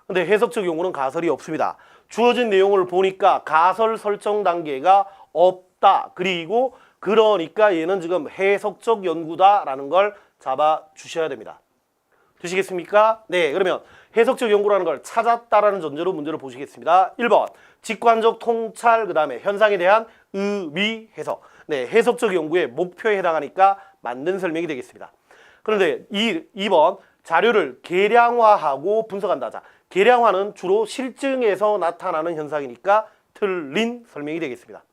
근데 해석적 연구는 가설이 없습니다. 주어진 내용을 보니까 가설 설정 단계가 없다. 그리고 그러니까 얘는 지금 해석적 연구다라는 걸 잡아 주셔야 됩니다. 되시겠습니까? 네, 그러면 해석적 연구라는 걸 찾았다라는 전제로 문제를 보시겠습니다. 1번, 직관적 통찰, 그 다음에 현상에 대한 의미 해석. 네, 해석적 연구의 목표에 해당하니까 맞는 설명이 되겠습니다. 그런데 2번, 자료를 계량화하고 분석한다. 자, 계량화는 주로 실증에서 나타나는 현상이니까 틀린 설명이 되겠습니다.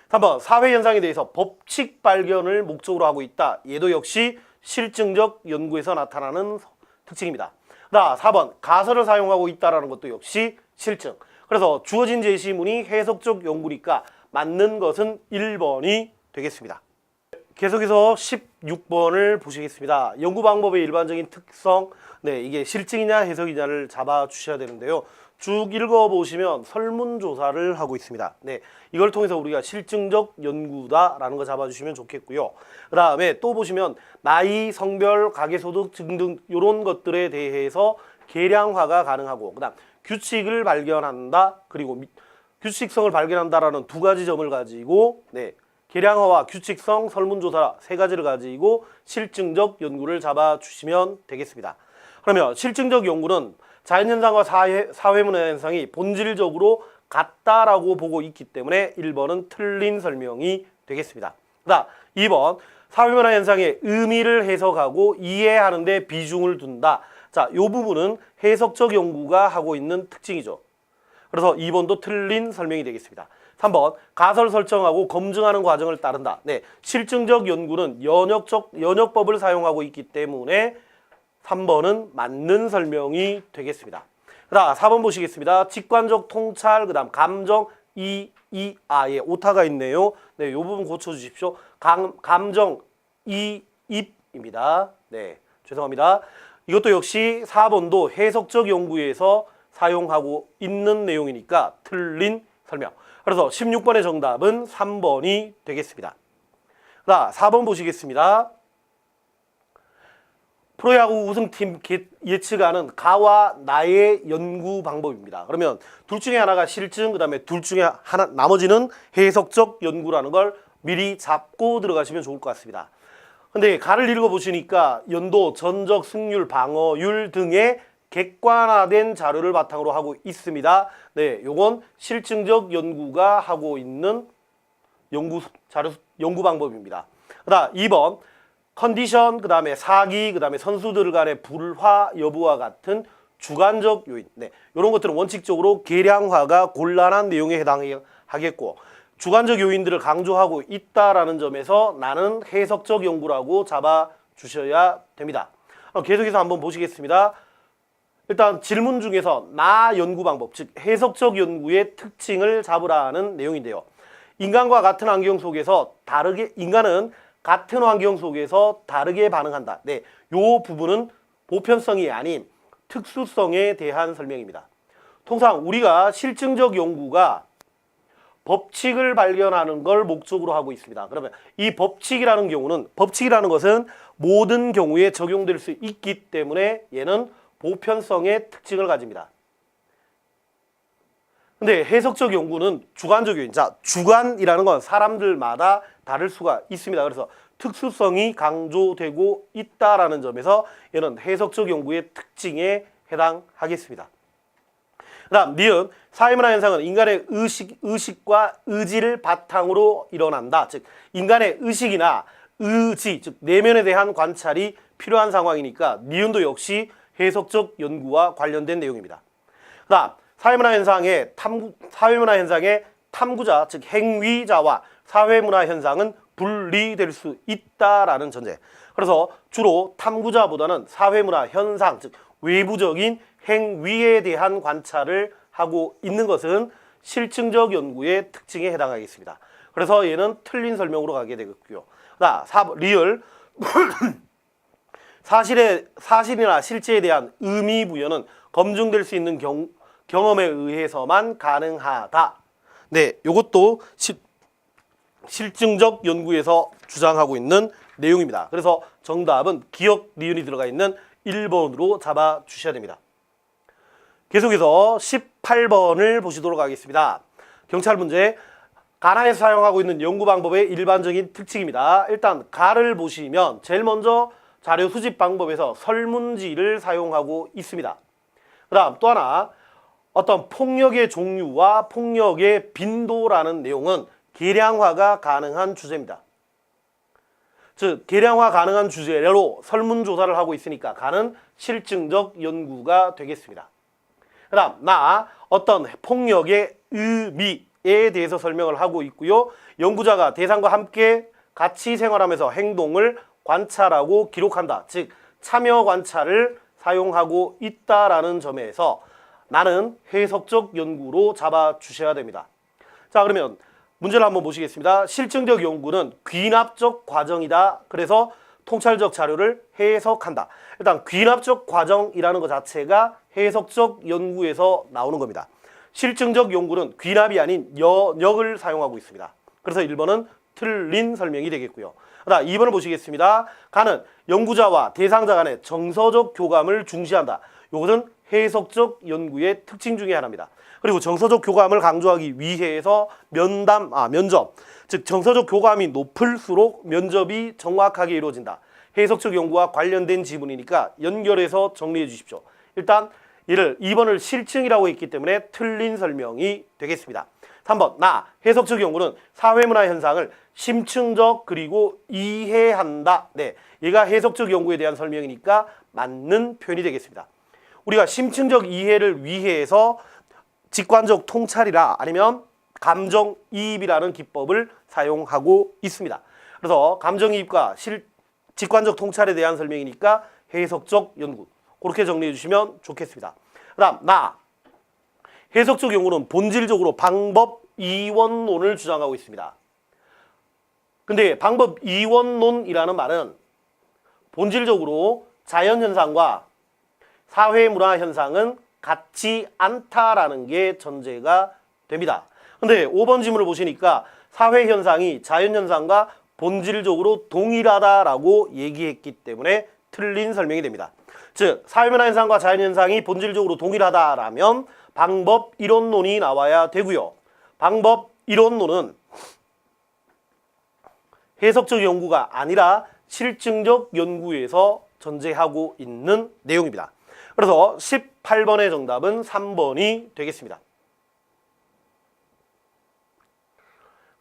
3번, 사회현상에 대해서 법칙 발견을 목적으로 하고 있다. 얘도 역시 실증적 연구에서 나타나는 특징입니다. 4번, 가설을 사용하고 있다는 것도 역시 실증. 그래서 주어진 제시문이 해석적 연구니까 맞는 것은 1번이 되겠습니다. 계속해서 16번을 보시겠습니다. 연구 방법의 일반적인 특성, 네, 이게 실증이냐 해석이냐를 잡아 주셔야 되는데요. 쭉 읽어보시면 설문조사를 하고 있습니다. 네, 이걸 통해서 우리가 실증적 연구다라는 거 잡아주시면 좋겠고요. 그 다음에 또 보시면 나이, 성별, 가계소득 등등 이런 것들에 대해서 계량화가 가능하고 그 다음 규칙을 발견한다. 그리고 규칙성을 발견한다라는 두 가지 점을 가지고 계량화와 규칙성, 설문조사 세 가지를 가지고 실증적 연구를 잡아주시면 되겠습니다. 그러면 실증적 연구는 자연현상과 사회문화 현상이 본질적으로 같다라고 보고 있기 때문에 1번은 틀린 설명이 되겠습니다. 그다음 2번, 사회문화 현상의 의미를 해석하고 이해하는 데 비중을 둔다. 자, 이 부분은 해석적 연구가 하고 있는 특징이죠. 그래서 2번도 틀린 설명이 되겠습니다. 3번, 가설 설정하고 검증하는 과정을 따른다. 네, 실증적 연구는 연역법을 사용하고 있기 때문에 3번은 맞는 설명이 되겠습니다. 그 다음 4번 보시겠습니다. 직관적 통찰, 그 다음 감정, 오타가 있네요. 네, 이 부분 고쳐주십시오. 감정, 입입니다. 네, 죄송합니다. 이것도 역시 4번도 해석적 연구에서 사용하고 있는 내용이니까 틀린 설명. 그래서 16번의 정답은 3번이 되겠습니다. 자, 4번 보시겠습니다. 프로야구 우승팀 예측하는 가와 나의 연구 방법입니다. 그러면 둘 중에 하나가 실증, 그 다음에 둘 중에 하나, 나머지는 해석적 연구라는 걸 미리 잡고 들어가시면 좋을 것 같습니다. 근데 가를 읽어보시니까 연도, 전적, 승률, 방어율 등의 객관화된 자료를 바탕으로 하고 있습니다. 네, 요건 실증적 연구가 하고 있는 연구 방법입니다. 그다음 2번 컨디션, 그 다음에 사기, 그 다음에 선수들 간의 불화 여부와 같은 주관적 요인. 네, 이런 것들은 원칙적으로 계량화가 곤란한 내용에 해당하겠고 주관적 요인들을 강조하고 있다라는 점에서 나는 해석적 연구라고 잡아주셔야 됩니다. 계속해서 한번 보시겠습니다. 일단 질문 중에서 나 연구 방법, 즉 해석적 연구의 특징을 잡으라는 내용인데요. 인간과 같은 환경 속에서 인간은 같은 환경 속에서 다르게 반응한다. 네, 요 부분은 보편성이 아닌 특수성에 대한 설명입니다. 통상 우리가 실증적 연구가 법칙을 발견하는 걸 목적으로 하고 있습니다. 그러면 이 법칙이라는 것은 모든 경우에 적용될 수 있기 때문에 얘는 보편성의 특징을 가집니다. 근데 해석적 연구는 주관적 요인. 자, 주관이라는 건 사람들마다 다를 수가 있습니다. 그래서 특수성이 강조되고 있다라는 점에서 얘는 해석적 연구의 특징에 해당하겠습니다. 그 다음 니은 사회문화 현상은 인간의 의식과 의지를 바탕으로 일어난다. 즉 인간의 의식이나 의지, 즉 내면에 대한 관찰이 필요한 상황이니까 니은도 역시 해석적 연구와 관련된 내용입니다. 그 다음 사회문화 현상의 탐구자, 즉 행위자와 사회문화 현상은 분리될 수 있다라는 전제. 그래서 주로 탐구자보다는 사회문화 현상, 즉 외부적인 행위에 대한 관찰을 하고 있는 것은 실증적 연구의 특징에 해당하겠습니다. 그래서 얘는 틀린 설명으로 가게 되겠고요. 자, 4번 리얼 사실이나 실제에 대한 의미 부여는 검증될 수 있는 경험에 의해서만 가능하다. 네, 요것도 실증적 연구에서 주장하고 있는 내용입니다. 그래서 정답은 기억 니은이 들어가 있는 1번으로 잡아 주셔야 됩니다. 계속해서 18번을 보시도록 하겠습니다. 경찰 문제. 가나에서 사용하고 있는 연구 방법의 일반적인 특징입니다. 일단 가를 보시면 제일 먼저 자료 수집 방법에서 설문지를 사용하고 있습니다. 그 다음 또 하나 어떤 폭력의 종류와 폭력의 빈도라는 내용은 계량화가 가능한 주제입니다. 즉 계량화 가능한 주제로 설문조사를 하고 있으니까 가는 실증적 연구가 되겠습니다. 그 다음 어떤 폭력의 의미에 대해서 설명을 하고 있고요. 연구자가 대상과 함께 같이 생활하면서 행동을 관찰하고 기록한다. 즉 참여 관찰을 사용하고 있다라는 점에서 나는 해석적 연구로 잡아주셔야 됩니다. 자, 그러면 문제를 한번 보시겠습니다. 실증적 연구는 귀납적 과정이다. 그래서 통찰적 자료를 해석한다. 일단 귀납적 과정이라는 것 자체가 해석적 연구에서 나오는 겁니다. 실증적 연구는 귀납이 아닌 연역을 사용하고 있습니다. 그래서 1번은 틀린 설명이 되겠고요. 그다음 2번을 보시겠습니다. 가는 연구자와 대상자 간의 정서적 교감을 중시한다. 이것은 해석적 연구의 특징 중에 하나입니다. 그리고 정서적 교감을 강조하기 위해서 면접, 즉 정서적 교감이 높을수록 면접이 정확하게 이루어진다. 해석적 연구와 관련된 지문이니까 연결해서 정리해 주십시오. 일단 얘를 2번을 실증이라고 했기 때문에 틀린 설명이 되겠습니다. 3번 해석적 연구는 사회문화 현상을 심층적 그리고 이해한다. 네, 얘가 해석적 연구에 대한 설명이니까 맞는 표현이 되겠습니다. 우리가 심층적 이해를 위해서 직관적 통찰이라 아니면 감정이입이라는 기법을 사용하고 있습니다. 그래서 감정이입과 직관적 통찰에 대한 설명이니까 해석적 연구. 그렇게 정리해 주시면 좋겠습니다. 그 다음 해석적 연구는 본질적으로 방법 이원론을 주장하고 있습니다. 근데 방법 이원론이라는 말은 본질적으로 자연현상과 사회문화 현상은 같지 않다라는 게 전제가 됩니다. 근데 5번 지문을 보시니까 사회 현상이 자연 현상과 본질적으로 동일하다라고 얘기했기 때문에 틀린 설명이 됩니다. 즉 사회문화 현상과 자연 현상이 본질적으로 동일하다라면 방법 이론론이 나와야 되고요. 방법 이론론은 해석적 연구가 아니라 실증적 연구에서 전제하고 있는 내용입니다. 그래서 18번의 정답은 3번이 되겠습니다.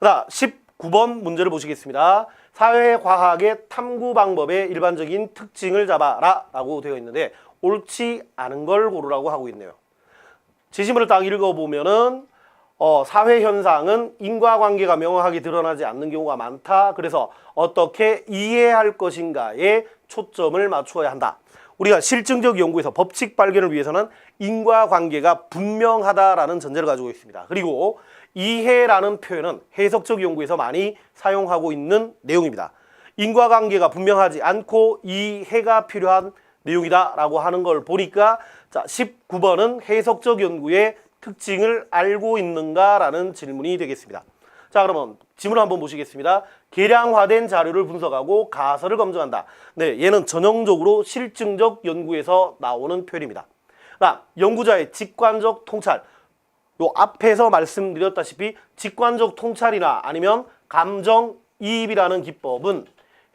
그다음 19번 문제를 보시겠습니다. 사회과학의 탐구 방법의 일반적인 특징을 잡아라 라고 되어 있는데 옳지 않은 걸 고르라고 하고 있네요. 제시문을 딱 읽어보면은 사회현상은 인과관계가 명확하게 드러나지 않는 경우가 많다. 그래서 어떻게 이해할 것인가에 초점을 맞추어야 한다. 우리가 실증적 연구에서 법칙 발견을 위해서는 인과관계가 분명하다라는 전제를 가지고 있습니다. 그리고 이해라는 표현은 해석적 연구에서 많이 사용하고 있는 내용입니다. 인과관계가 분명하지 않고 이해가 필요한 내용이다라고 하는 걸 보니까 자 19번은 해석적 연구의 특징을 알고 있는가라는 질문이 되겠습니다. 자 그러면 지문을 한번 보시겠습니다. 계량화된 자료를 분석하고 가설을 검증한다. 네, 얘는 전형적으로 실증적 연구에서 나오는 표현입니다. 연구자의 직관적 통찰. 요 앞에서 말씀드렸다시피 직관적 통찰이나 아니면 감정이입이라는 기법은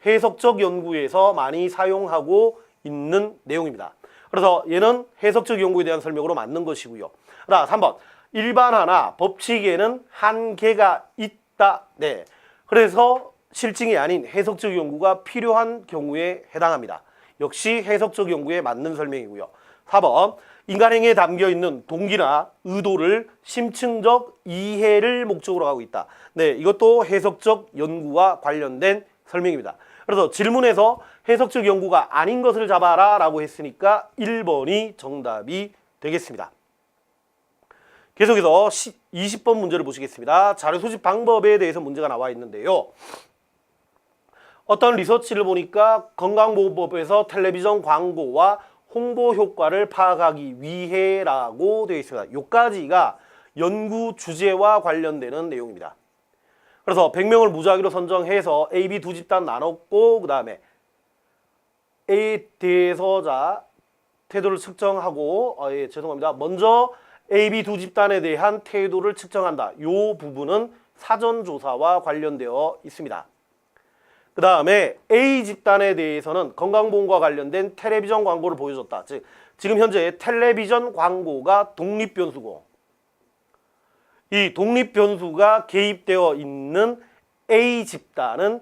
해석적 연구에서 많이 사용하고 있는 내용입니다. 그래서 얘는 해석적 연구에 대한 설명으로 맞는 것이고요. 3번 일반화나 법칙에는 한계가 있다. 네, 그래서 실증이 아닌 해석적 연구가 필요한 경우에 해당합니다. 역시 해석적 연구에 맞는 설명이고요. 4번 인간행위에 담겨있는 동기나 의도를 심층적 이해를 목적으로 하고 있다. 네, 이것도 해석적 연구와 관련된 설명입니다. 그래서 질문에서 해석적 연구가 아닌 것을 잡아라 라고 했으니까 1번이 정답이 되겠습니다. 계속해서 20번 문제를 보시겠습니다. 자료 수집 방법에 대해서 문제가 나와 있는데요. 어떤 리서치를 보니까 건강보호법에서 텔레비전 광고와 홍보 효과를 파악하기 위해라고 되어 있습니다. 요까지가 연구 주제와 관련되는 내용입니다. 그래서 100명을 무작위로 선정해서 A, B 두 집단 나눴고 그 다음에 A 대해서 태도를 측정하고 죄송합니다. 먼저 A, B 두 집단에 대한 태도를 측정한다. 요 부분은 사전조사와 관련되어 있습니다. 그 다음에 A 집단에 대해서는 건강보험과 관련된 텔레비전 광고를 보여줬다. 즉 지금 현재 텔레비전 광고가 독립변수고 이 독립변수가 개입되어 있는 A 집단은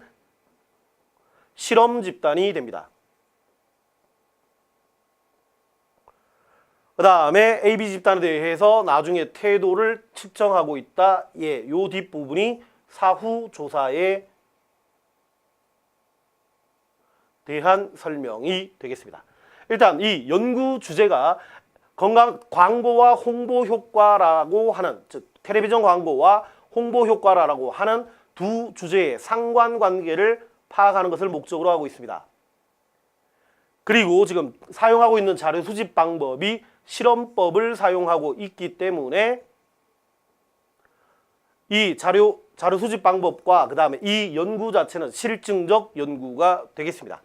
실험 집단이 됩니다. 그 다음에 AB 집단에 대해서 나중에 태도를 측정하고 있다. 예, 요 뒷부분이 사후 조사에 대한 설명이 되겠습니다. 일단 이 연구 주제가 건강 광고와 홍보 효과라고 하는, 즉 텔레비전 광고와 홍보 효과라고 하는 두 주제의 상관관계를 파악하는 것을 목적으로 하고 있습니다. 그리고 지금 사용하고 있는 자료 수집 방법이 실험법을 사용하고 있기 때문에 이 자료 수집 방법과 그 다음에 이 연구 자체는 실증적 연구가 되겠습니다.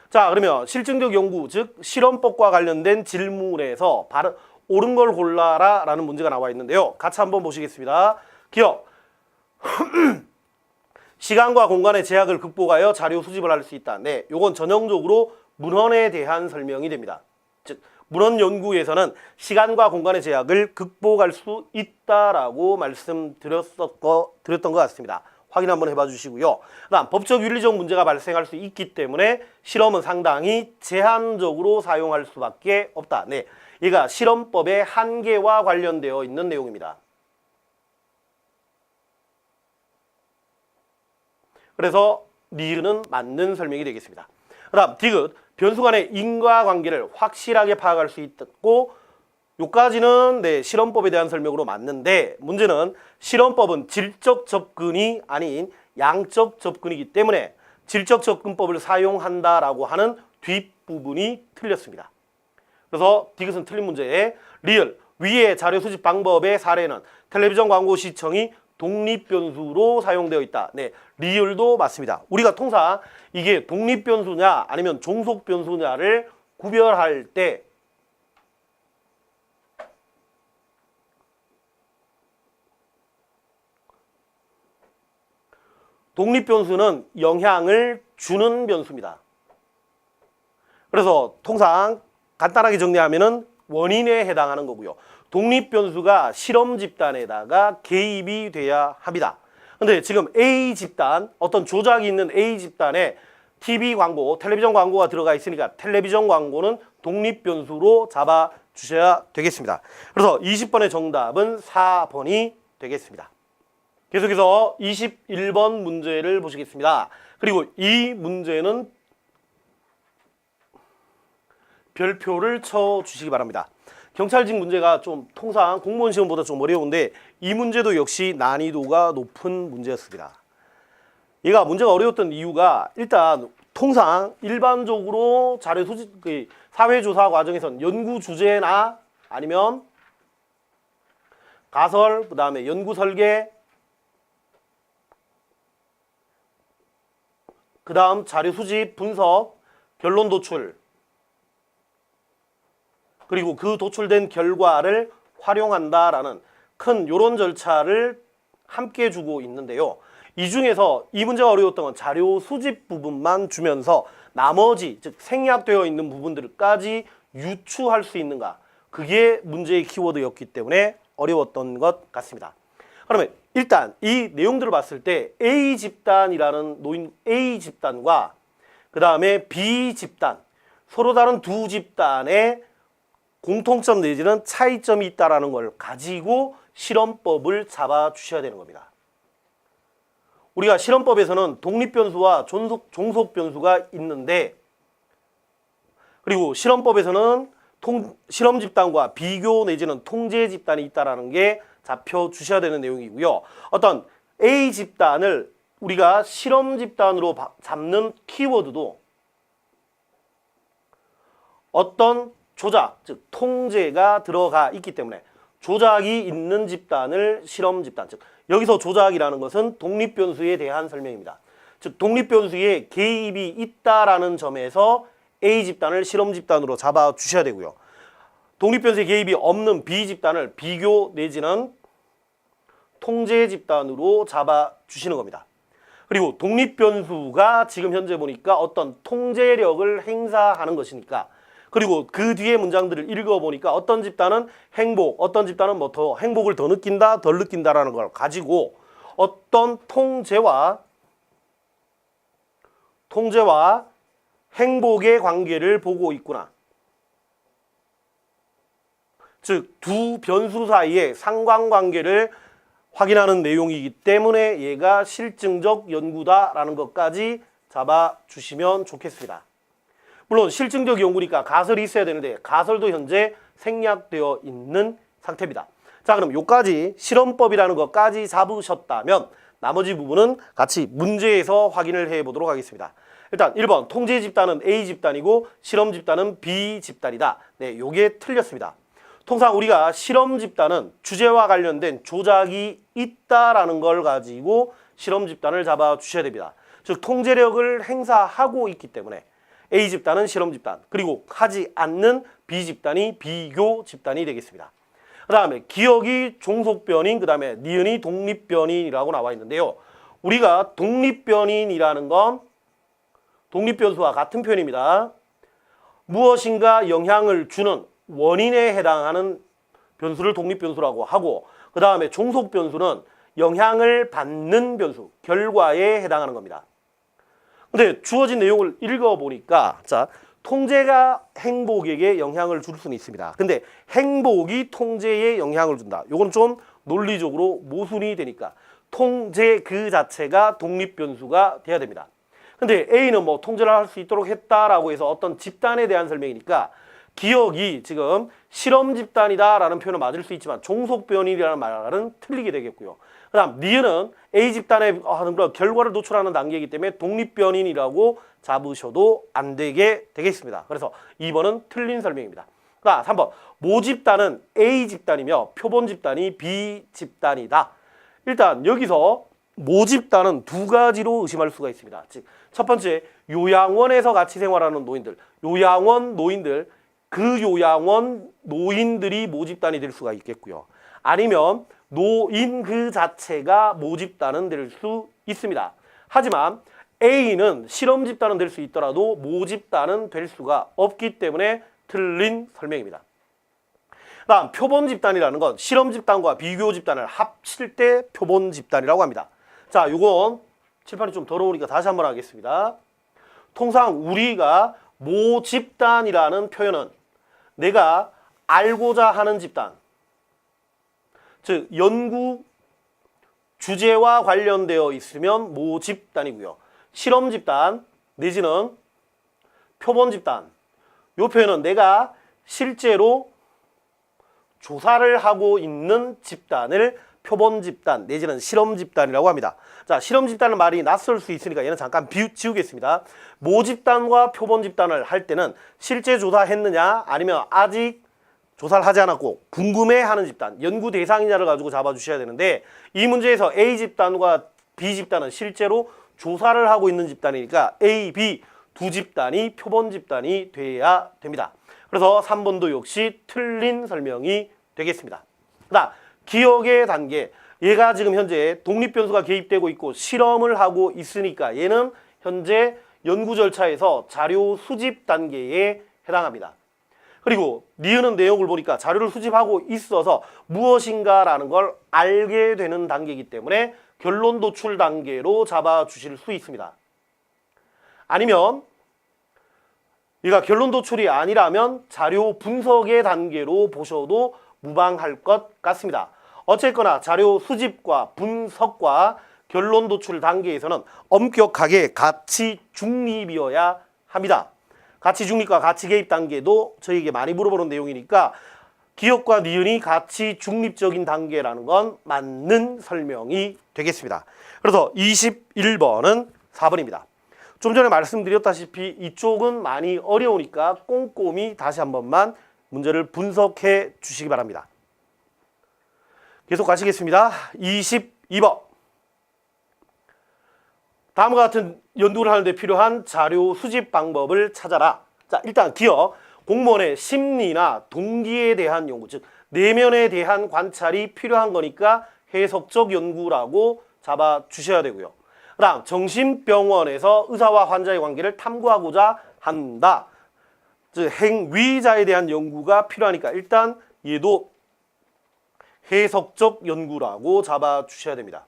자, 그러면 실증적 연구, 즉 실험법과 관련된 질문에서 바로 옳은 걸 골라라 라는 문제가 나와 있는데요. 같이 한번 보시겠습니다. 기억. 시간과 공간의 제약을 극복하여 자료 수집을 할 수 있다. 네, 요건 전형적으로 문헌에 대한 설명이 됩니다. 즉 문헌 연구에서는 시간과 공간의 제약을 극복할 수 있다라고 말씀드렸던 것 같습니다. 확인 한번 해봐 주시고요. 그다음 법적 윤리적 문제가 발생할 수 있기 때문에 실험은 상당히 제한적으로 사용할 수밖에 없다. 네, 얘가 실험법의 한계와 관련되어 있는 내용입니다. 그래서 니은은 맞는 설명이 되겠습니다. 그다음 디귿, 변수 간의 인과관계를 확실하게 파악할 수 있고, 요까지는 네, 실험법에 대한 설명으로 맞는데 문제는 실험법은 질적 접근이 아닌 양적 접근이기 때문에 질적 접근법을 사용한다라고 하는 뒷부분이 틀렸습니다. 그래서 디귿은 틀린 문제에 리을, 위의 자료 수집 방법의 사례는 텔레비전 광고 시청이 독립변수로 사용되어 있다. 네, 리을도 맞습니다. 우리가 통상 이게 독립변수냐 아니면 종속변수냐를 구별할 때 독립변수는 영향을 주는 변수입니다. 그래서 통상 간단하게 정리하면은 원인에 해당하는 거고요. 독립변수가 실험 집단에다가 개입이 돼야 합니다. 근데 지금 A 집단, 어떤 조작이 있는 A 집단에 TV 광고, 텔레비전 광고가 들어가 있으니까 텔레비전 광고는 독립변수로 잡아 주셔야 되겠습니다. 그래서 20번의 정답은 4번이 되겠습니다. 계속해서 21번 문제를 보시겠습니다. 그리고 이 문제는 별표를 쳐 주시기 바랍니다. 경찰직 문제가 좀 통상 공무원 시험보다 좀 어려운데 이 문제도 역시 난이도가 높은 문제였습니다. 얘가 문제가 어려웠던 이유가 일단 통상 일반적으로 자료 수집, 사회조사 과정에선 연구 주제나 아니면 가설, 그 다음에 연구 설계, 그 다음 자료 수집, 분석, 결론 도출, 그리고 그 도출된 결과를 활용한다라는 큰 요런 절차를 함께 주고 있는데요. 이 중에서 이 문제가 어려웠던 건 자료 수집 부분만 주면서 나머지 즉 생략되어 있는 부분들까지 유추할 수 있는가, 그게 문제의 키워드였기 때문에 어려웠던 것 같습니다. 그러면 일단 이 내용들을 봤을 때 A 집단이라는 A 집단과 그 다음에 B 집단, 서로 다른 두 집단의 공통점 내지는 차이점이 있다는 걸 가지고 실험법을 잡아 주셔야 되는 겁니다. 우리가 실험법에서는 독립변수와 종속변수가 있는데, 그리고 실험법에서는 실험 집단과 비교 내지는 통제 집단이 있다는 게 잡혀 주셔야 되는 내용이고요. 어떤 A 집단을 우리가 실험 집단으로 잡는 키워드도 어떤 조작, 즉 통제가 들어가 있기 때문에 조작이 있는 집단을 실험 집단, 즉 여기서 조작이라는 것은 독립변수에 대한 설명입니다. 즉 독립변수에 개입이 있다라는 점에서 A 집단을 실험 집단으로 잡아 주셔야 되고요. 독립변수에 개입이 없는 B 집단을 비교 내지는 통제 집단으로 잡아 주시는 겁니다. 그리고 독립변수가 지금 현재 보니까 어떤 통제력을 행사하는 것이니까, 그리고 그 뒤에 문장들을 읽어보니까 어떤 집단은 행복, 어떤 집단은 뭐 더 행복을 더 느낀다, 덜 느낀다라는 걸 가지고 어떤 통제와 행복의 관계를 보고 있구나. 즉, 두 변수 사이의 상관관계를 확인하는 내용이기 때문에 얘가 실증적 연구다라는 것까지 잡아주시면 좋겠습니다. 물론 실증적 연구니까 가설이 있어야 되는데 가설도 현재 생략되어 있는 상태입니다. 자, 그럼 요까지 실험법이라는 것까지 잡으셨다면 나머지 부분은 같이 문제에서 확인을 해보도록 하겠습니다. 일단 1번 통제 집단은 A 집단이고 실험 집단은 B 집단이다. 네, 요게 틀렸습니다. 통상 우리가 실험 집단은 주제와 관련된 조작이 있다라는 걸 가지고 실험 집단을 잡아 주셔야 됩니다. 즉 통제력을 행사하고 있기 때문에 A 집단은 실험 집단, 그리고 하지 않는 B 집단이 비교 집단이 되겠습니다. 그 다음에 기억이 종속변인, 그 다음에 니은이 독립변인이라고 나와 있는데요. 우리가 독립변인이라는 건 독립변수와 같은 표현입니다. 무엇인가 영향을 주는 원인에 해당하는 변수를 독립변수라고 하고, 그 다음에 종속변수는 영향을 받는 변수, 결과에 해당하는 겁니다. 근데 주어진 내용을 읽어보니까, 자, 통제가 행복에게 영향을 줄 수는 있습니다. 근데 행복이 통제에 영향을 준다. 요건 좀 논리적으로 모순이 되니까 통제 그 자체가 독립변수가 돼야 됩니다. 근데 A는 뭐 통제를 할 수 있도록 했다라고 해서 어떤 집단에 대한 설명이니까 기억이 지금 실험 집단이다라는 표현은 맞을 수 있지만 종속변이라는 말은 틀리게 되겠고요. 그 다음 니은은 A 집단의 하는 그런 결과를 노출하는 단계이기 때문에 독립변인이라고 잡으셔도 안 되게 되겠습니다. 그래서 2번은 틀린 설명입니다. 그 다음 3번 모집단은 A 집단이며 표본 집단이 B 집단이다. 일단 여기서 모집단은 두 가지로 의심할 수가 있습니다. 즉, 첫 번째, 요양원에서 같이 생활하는 노인들, 요양원 노인들, 그 요양원 노인들이 모집단이 될 수가 있겠고요. 아니면 노인 그 자체가 모집단은 될 수 있습니다. 하지만 A는 실험 집단은 될 수 있더라도 모집단은 될 수가 없기 때문에 틀린 설명입니다. 다음, 표본 집단이라는 건 실험 집단과 비교 집단을 합칠 때 표본 집단이라고 합니다. 자, 요건 칠판이 좀 더러우니까 다시 한번 하겠습니다. 통상 우리가 모집단이라는 표현은 내가 알고자 하는 집단, 즉 연구 주제와 관련되어 있으면 모집단이고요. 실험 집단 내지는 표본 집단, 이 표현은 내가 실제로 조사를 하고 있는 집단을 표본 집단 내지는 실험 집단이라고 합니다. 자, 실험 집단은 말이 낯설 수 있으니까 얘는 잠깐 지우겠습니다. 모집단과 표본 집단을 할 때는 실제 조사했느냐 아니면 아직 조사를 하지 않았고 궁금해하는 집단, 연구 대상이냐를 가지고 잡아주셔야 되는데, 이 문제에서 A 집단과 B 집단은 실제로 조사를 하고 있는 집단이니까 A, B 두 집단이 표본 집단이 돼야 됩니다. 그래서 3번도 역시 틀린 설명이 되겠습니다. 그다음, 기억의 단계. 얘가 지금 현재 독립변수가 개입되고 있고 실험을 하고 있으니까 얘는 현재 연구 절차에서 자료 수집 단계에 해당합니다. 그리고 니은은 내용을 보니까 자료를 수집하고 있어서 무엇인가라는 걸 알게 되는 단계이기 때문에 결론 도출 단계로 잡아주실 수 있습니다. 아니면 얘가 결론 도출이 아니라면 자료 분석의 단계로 보셔도 무방할 것 같습니다. 어쨌거나 자료 수집과 분석과 결론 도출 단계에서는 엄격하게 가치 중립이어야 합니다. 가치 중립과 가치 개입 단계도 저희에게 많이 물어보는 내용이니까 기억과 니은이 가치 중립적인 단계라는 건 맞는 설명이 되겠습니다. 그래서 21번은 4번입니다. 좀 전에 말씀드렸다시피 이쪽은 많이 어려우니까 꼼꼼히 다시 한 번만 문제를 분석해 주시기 바랍니다. 계속 가시겠습니다. 22번. 다음과 같은 연구를 하는 데 필요한 자료 수집 방법을 찾아라. 자, 일단 기억. 공무원의 심리나 동기에 대한 연구, 즉 내면에 대한 관찰이 필요한 거니까 해석적 연구라고 잡아주셔야 되고요. 그 다음, 정신병원에서 의사와 환자의 관계를 탐구하고자 한다. 즉 행위자에 대한 연구가 필요하니까 일단 얘도 해석적 연구라고 잡아주셔야 됩니다.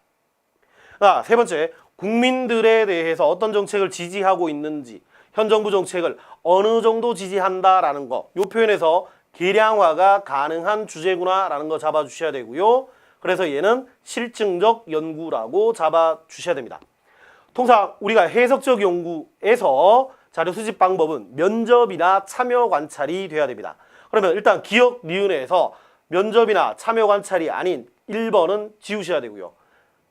자, 세 번째, 국민들에 대해서 어떤 정책을 지지하고 있는지, 현 정부 정책을 어느 정도 지지한다라는 거, 이 표현에서 계량화가 가능한 주제구나라는 거 잡아주셔야 되고요. 그래서 얘는 실증적 연구라고 잡아주셔야 됩니다. 통상 우리가 해석적 연구에서 자료 수집 방법은 면접이나 참여 관찰이 돼야 됩니다. 그러면 일단 기억 니은에서 면접이나 참여 관찰이 아닌 1번은 지우셔야 되고요.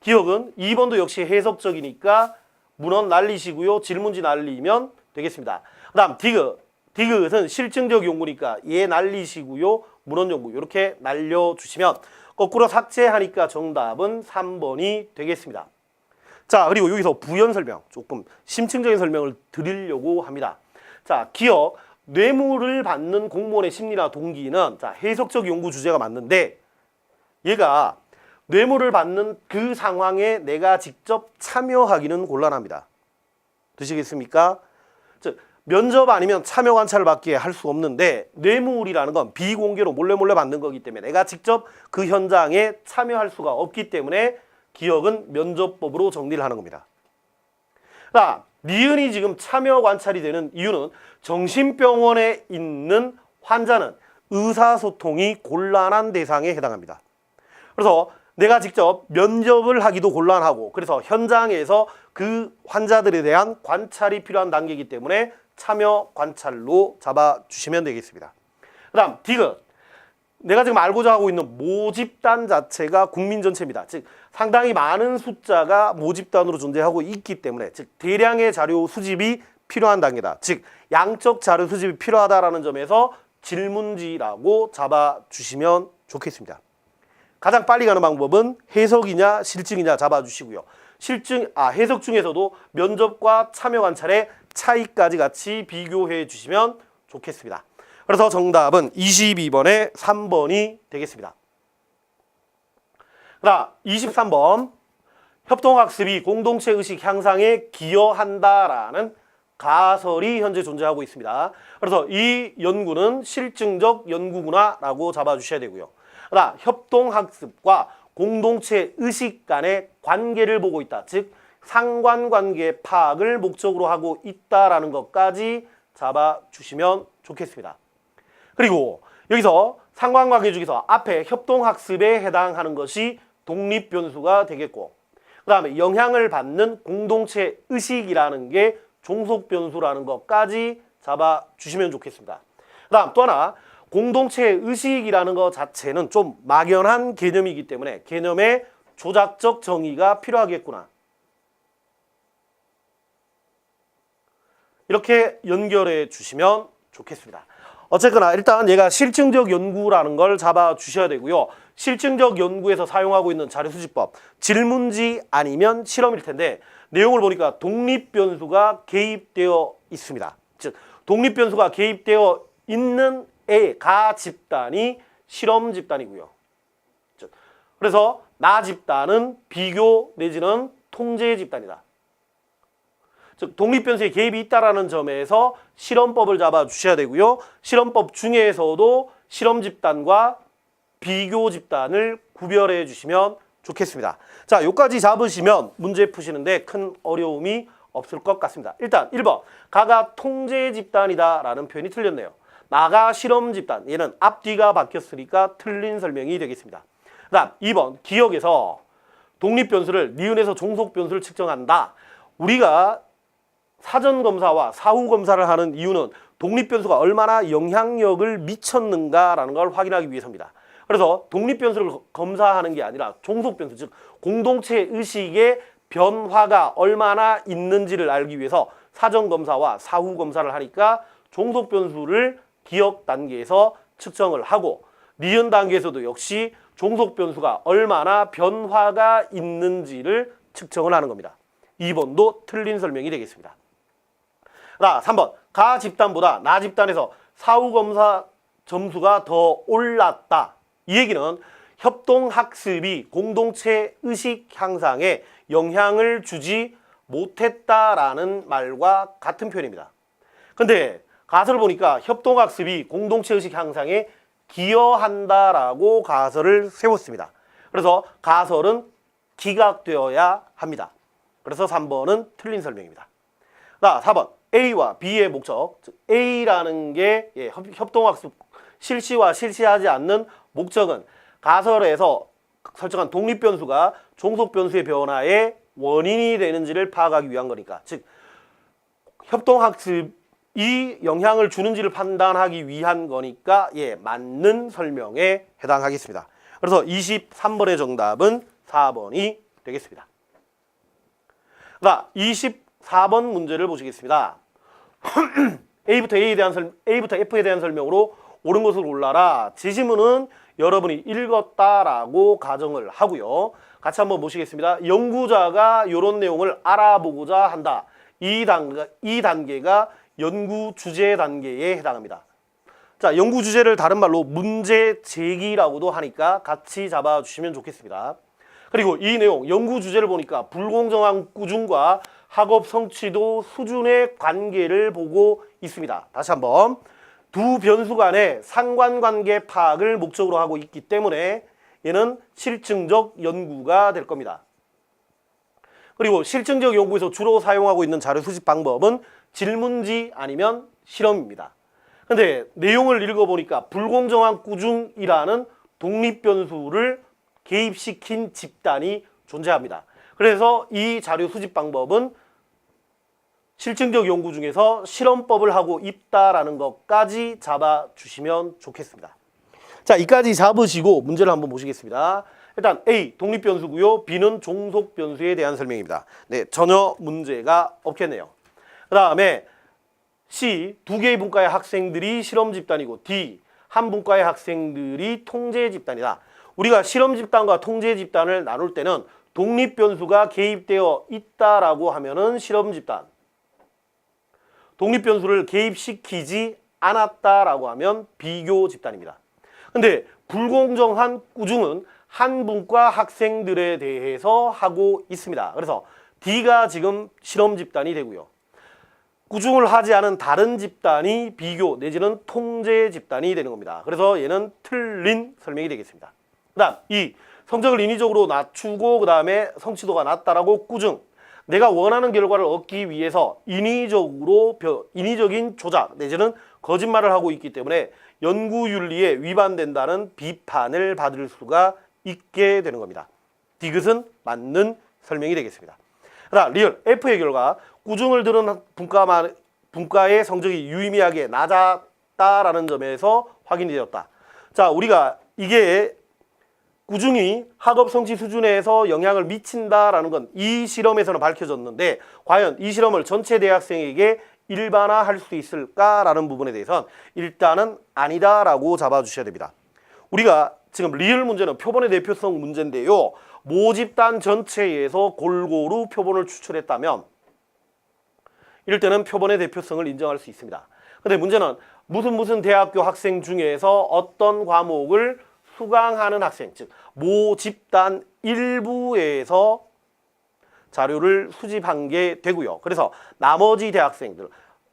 기억은 2번도 역시 해석적이니까 문헌 날리시고요. 질문지 날리면 되겠습니다. 그 다음 디귿은 실증적 연구니까 얘 날리시고요. 문헌 연구 이렇게 날려주시면 거꾸로 삭제하니까 정답은 3번이 되겠습니다. 자, 그리고 여기서 부연 설명, 조금 심층적인 설명을 드리려고 합니다. 자, 기억, 뇌물을 받는 공무원의 심리나 동기는 자, 해석적 연구 주제가 맞는데 얘가 뇌물을 받는 그 상황에 내가 직접 참여하기는 곤란합니다. 되시겠습니까? 즉, 면접 아니면 참여 관찰을 받기에 할 수 없는데 뇌물이라는 건 비공개로 몰래 받는 거기 때문에 내가 직접 그 현장에 참여할 수가 없기 때문에 기억은 면접법으로 정리를 하는 겁니다. 자, 니은이 지금 참여 관찰이 되는 이유는 정신병원에 있는 환자는 의사소통이 곤란한 대상에 해당합니다. 그래서 내가 직접 면접을 하기도 곤란하고 그래서 현장에서 그 환자들에 대한 관찰이 필요한 단계이기 때문에 참여 관찰로 잡아주시면 되겠습니다. 그 다음 디귿. 내가 지금 알고자 하고 있는 모집단 자체가 국민 전체입니다. 즉 상당히 많은 숫자가 모집단으로 존재하고 있기 때문에 즉 대량의 자료 수집이 필요한 단계다. 즉 양적 자료 수집이 필요하다라는 점에서 질문지라고 잡아주시면 좋겠습니다. 가장 빨리 가는 방법은 해석이냐 실증이냐 잡아주시고요. 해석 중에서도 면접과 참여 관찰의 차이까지 같이 비교해 주시면 좋겠습니다. 그래서 정답은 22번에 3번이 되겠습니다. 그다음 23번. 협동학습이 공동체 의식 향상에 기여한다라는 가설이 현재 존재하고 있습니다. 그래서 이 연구는 실증적 연구구나라고 잡아주셔야 되고요. 그다음 협동학습과 공동체 의식 간의 관계를 보고 있다. 즉 상관관계 파악을 목적으로 하고 있다라는 것까지 잡아주시면 좋겠습니다. 그리고 여기서 상관관계 중에서 앞에 협동학습에 해당하는 것이 독립변수가 되겠고, 그 다음에 영향을 받는 공동체 의식이라는 게 종속변수라는 것까지 잡아주시면 좋겠습니다. 그 다음 또 하나, 공동체 의식이라는 것 자체는 좀 막연한 개념이기 때문에 개념의 조작적 정의가 필요하겠구나. 이렇게 연결해 주시면 좋겠습니다. 어쨌거나 일단 얘가 실증적 연구라는 걸 잡아주셔야 되고요. 실증적 연구에서 사용하고 있는 자료수집법, 질문지 아니면 실험일 텐데 내용을 보니까 독립변수가 개입되어 있습니다. 즉 독립변수가 개입되어 있는 가 집단이 실험 집단이고요. 그래서 나 집단은 비교 내지는 통제 집단이다. 즉 독립변수에 개입이 있다라는 점에서 실험법을 잡아주셔야 되고요. 실험법 중에서도 실험 집단과 비교 집단을 구별해 주시면 좋겠습니다. 자, 여기까지 잡으시면 문제 푸시는데 큰 어려움이 없을 것 같습니다. 일단 1번, 가가 통제 집단이다라는 표현이 틀렸네요. 나가 실험 집단, 얘는 앞뒤가 바뀌었으니까 틀린 설명이 되겠습니다. 그 다음 2번, 기억에서 독립변수를 니은에서 종속변수를 측정한다. 우리가 사전검사와 사후검사를 하는 이유는 독립변수가 얼마나 영향력을 미쳤는가라는 걸 확인하기 위해서입니다. 그래서 독립변수를 검사하는 게 아니라 종속변수, 즉 공동체 의식의 변화가 얼마나 있는지를 알기 위해서 사전검사와 사후검사를 하니까 종속변수를 기억 단계에서 측정을 하고, 니은 단계에서도 역시 종속변수가 얼마나 변화가 있는지를 측정을 하는 겁니다. 2번도 틀린 설명이 되겠습니다. 자, 3번, 가 집단보다 나 집단에서 사후검사 점수가 더 올랐다. 이 얘기는 협동학습이 공동체 의식 향상에 영향을 주지 못했다라는 말과 같은 표현입니다. 근데 가설을 보니까 협동학습이 공동체 의식 향상에 기여한다라고 가설을 세웠습니다. 그래서 가설은 기각되어야 합니다. 그래서 3번은 틀린 설명입니다. 자, 4번, A와 B의 목적, 즉 A라는 게 협동학습 실시와 실시하지 않는 목적은 가설에서 설정한 독립변수가 종속변수의 변화의 원인이 되는지를 파악하기 위한 거니까, 즉 협동학습이 영향을 주는지를 판단하기 위한 거니까 맞는 설명에 해당하겠습니다. 그래서 23번의 정답은 4번이 되겠습니다. 자, 24번 문제를 보시겠습니다. A부터 F에 대한 설명으로 옳은 것을 골라라. 지시문은 여러분이 읽었다라고 가정을 하고요. 같이 한번 보시겠습니다. 연구자가 이런 내용을 알아보고자 한다. 이 단계가 연구 주제 단계에 해당합니다. 자, 연구 주제를 다른 말로 문제 제기라고도 하니까 같이 잡아주시면 좋겠습니다. 그리고 이 내용, 연구 주제를 보니까 불공정한 꾸준과 학업 성취도 수준의 관계를 보고 있습니다. 다시 한번, 두 변수 간의 상관관계 파악을 목적으로 하고 있기 때문에 얘는 실증적 연구가 될 겁니다. 그리고 실증적 연구에서 주로 사용하고 있는 자료 수집 방법은 질문지 아니면 실험입니다. 근데 내용을 읽어보니까 불공정한 꾸준이라는 독립변수를 개입시킨 집단이 존재합니다. 그래서 이 자료 수집 방법은 실증적 연구 중에서 실험법을 하고 있다라는 것까지 잡아주시면 좋겠습니다. 자, 이까지 잡으시고 문제를 한번 보시겠습니다. 일단 A, 독립변수고요. B는 종속변수에 대한 설명입니다. 네, 전혀 문제가 없겠네요. 그 다음에 C, 두 개의 분과의 학생들이 실험 집단이고 D, 한 분과의 학생들이 통제 집단이다. 우리가 실험 집단과 통제 집단을 나눌 때는 독립 변수가 개입되어 있다라고 하면은 실험 집단, 독립 변수를 개입시키지 않았다라고 하면 비교 집단입니다. 근데 불공정한 꾸중은 한 분과 학생들에 대해서 하고 있습니다. 그래서 D가 지금 실험 집단이 되고요. 꾸중을 하지 않은 다른 집단이 비교 내지는 통제 집단이 되는 겁니다. 그래서 얘는 틀린 설명이 되겠습니다. 그 다음 이 성적을 인위적으로 낮추고 그 다음에 성취도가 낮다라고 꾸중. 내가 원하는 결과를 얻기 위해서 인위적인 조작 내지는 거짓말을 하고 있기 때문에 연구윤리에 위반된다는 비판을 받을 수가 있게 되는 겁니다. 디귿은 맞는 설명이 되겠습니다. 그다음 리얼 F의 결과 꾸중을 들은 분과의 성적이 유의미하게 낮았다라는 점에서 확인이 되었다. 자, 우리가 이게 꾸중이 학업 성취 수준에서 영향을 미친다라는 건 이 실험에서는 밝혀졌는데 과연 이 실험을 전체 대학생에게 일반화할 수 있을까라는 부분에 대해서는 일단은 아니다라고 잡아주셔야 됩니다. 우리가 지금 리얼 문제는 표본의 대표성 문제인데요. 모집단 전체에서 골고루 표본을 추출했다면 이럴 때는 표본의 대표성을 인정할 수 있습니다. 근데 문제는 무슨 대학교 학생 중에서 어떤 과목을 수강하는 학생, 즉 모집단 일부에서 자료를 수집한 게 되고요. 그래서 나머지 대학생들,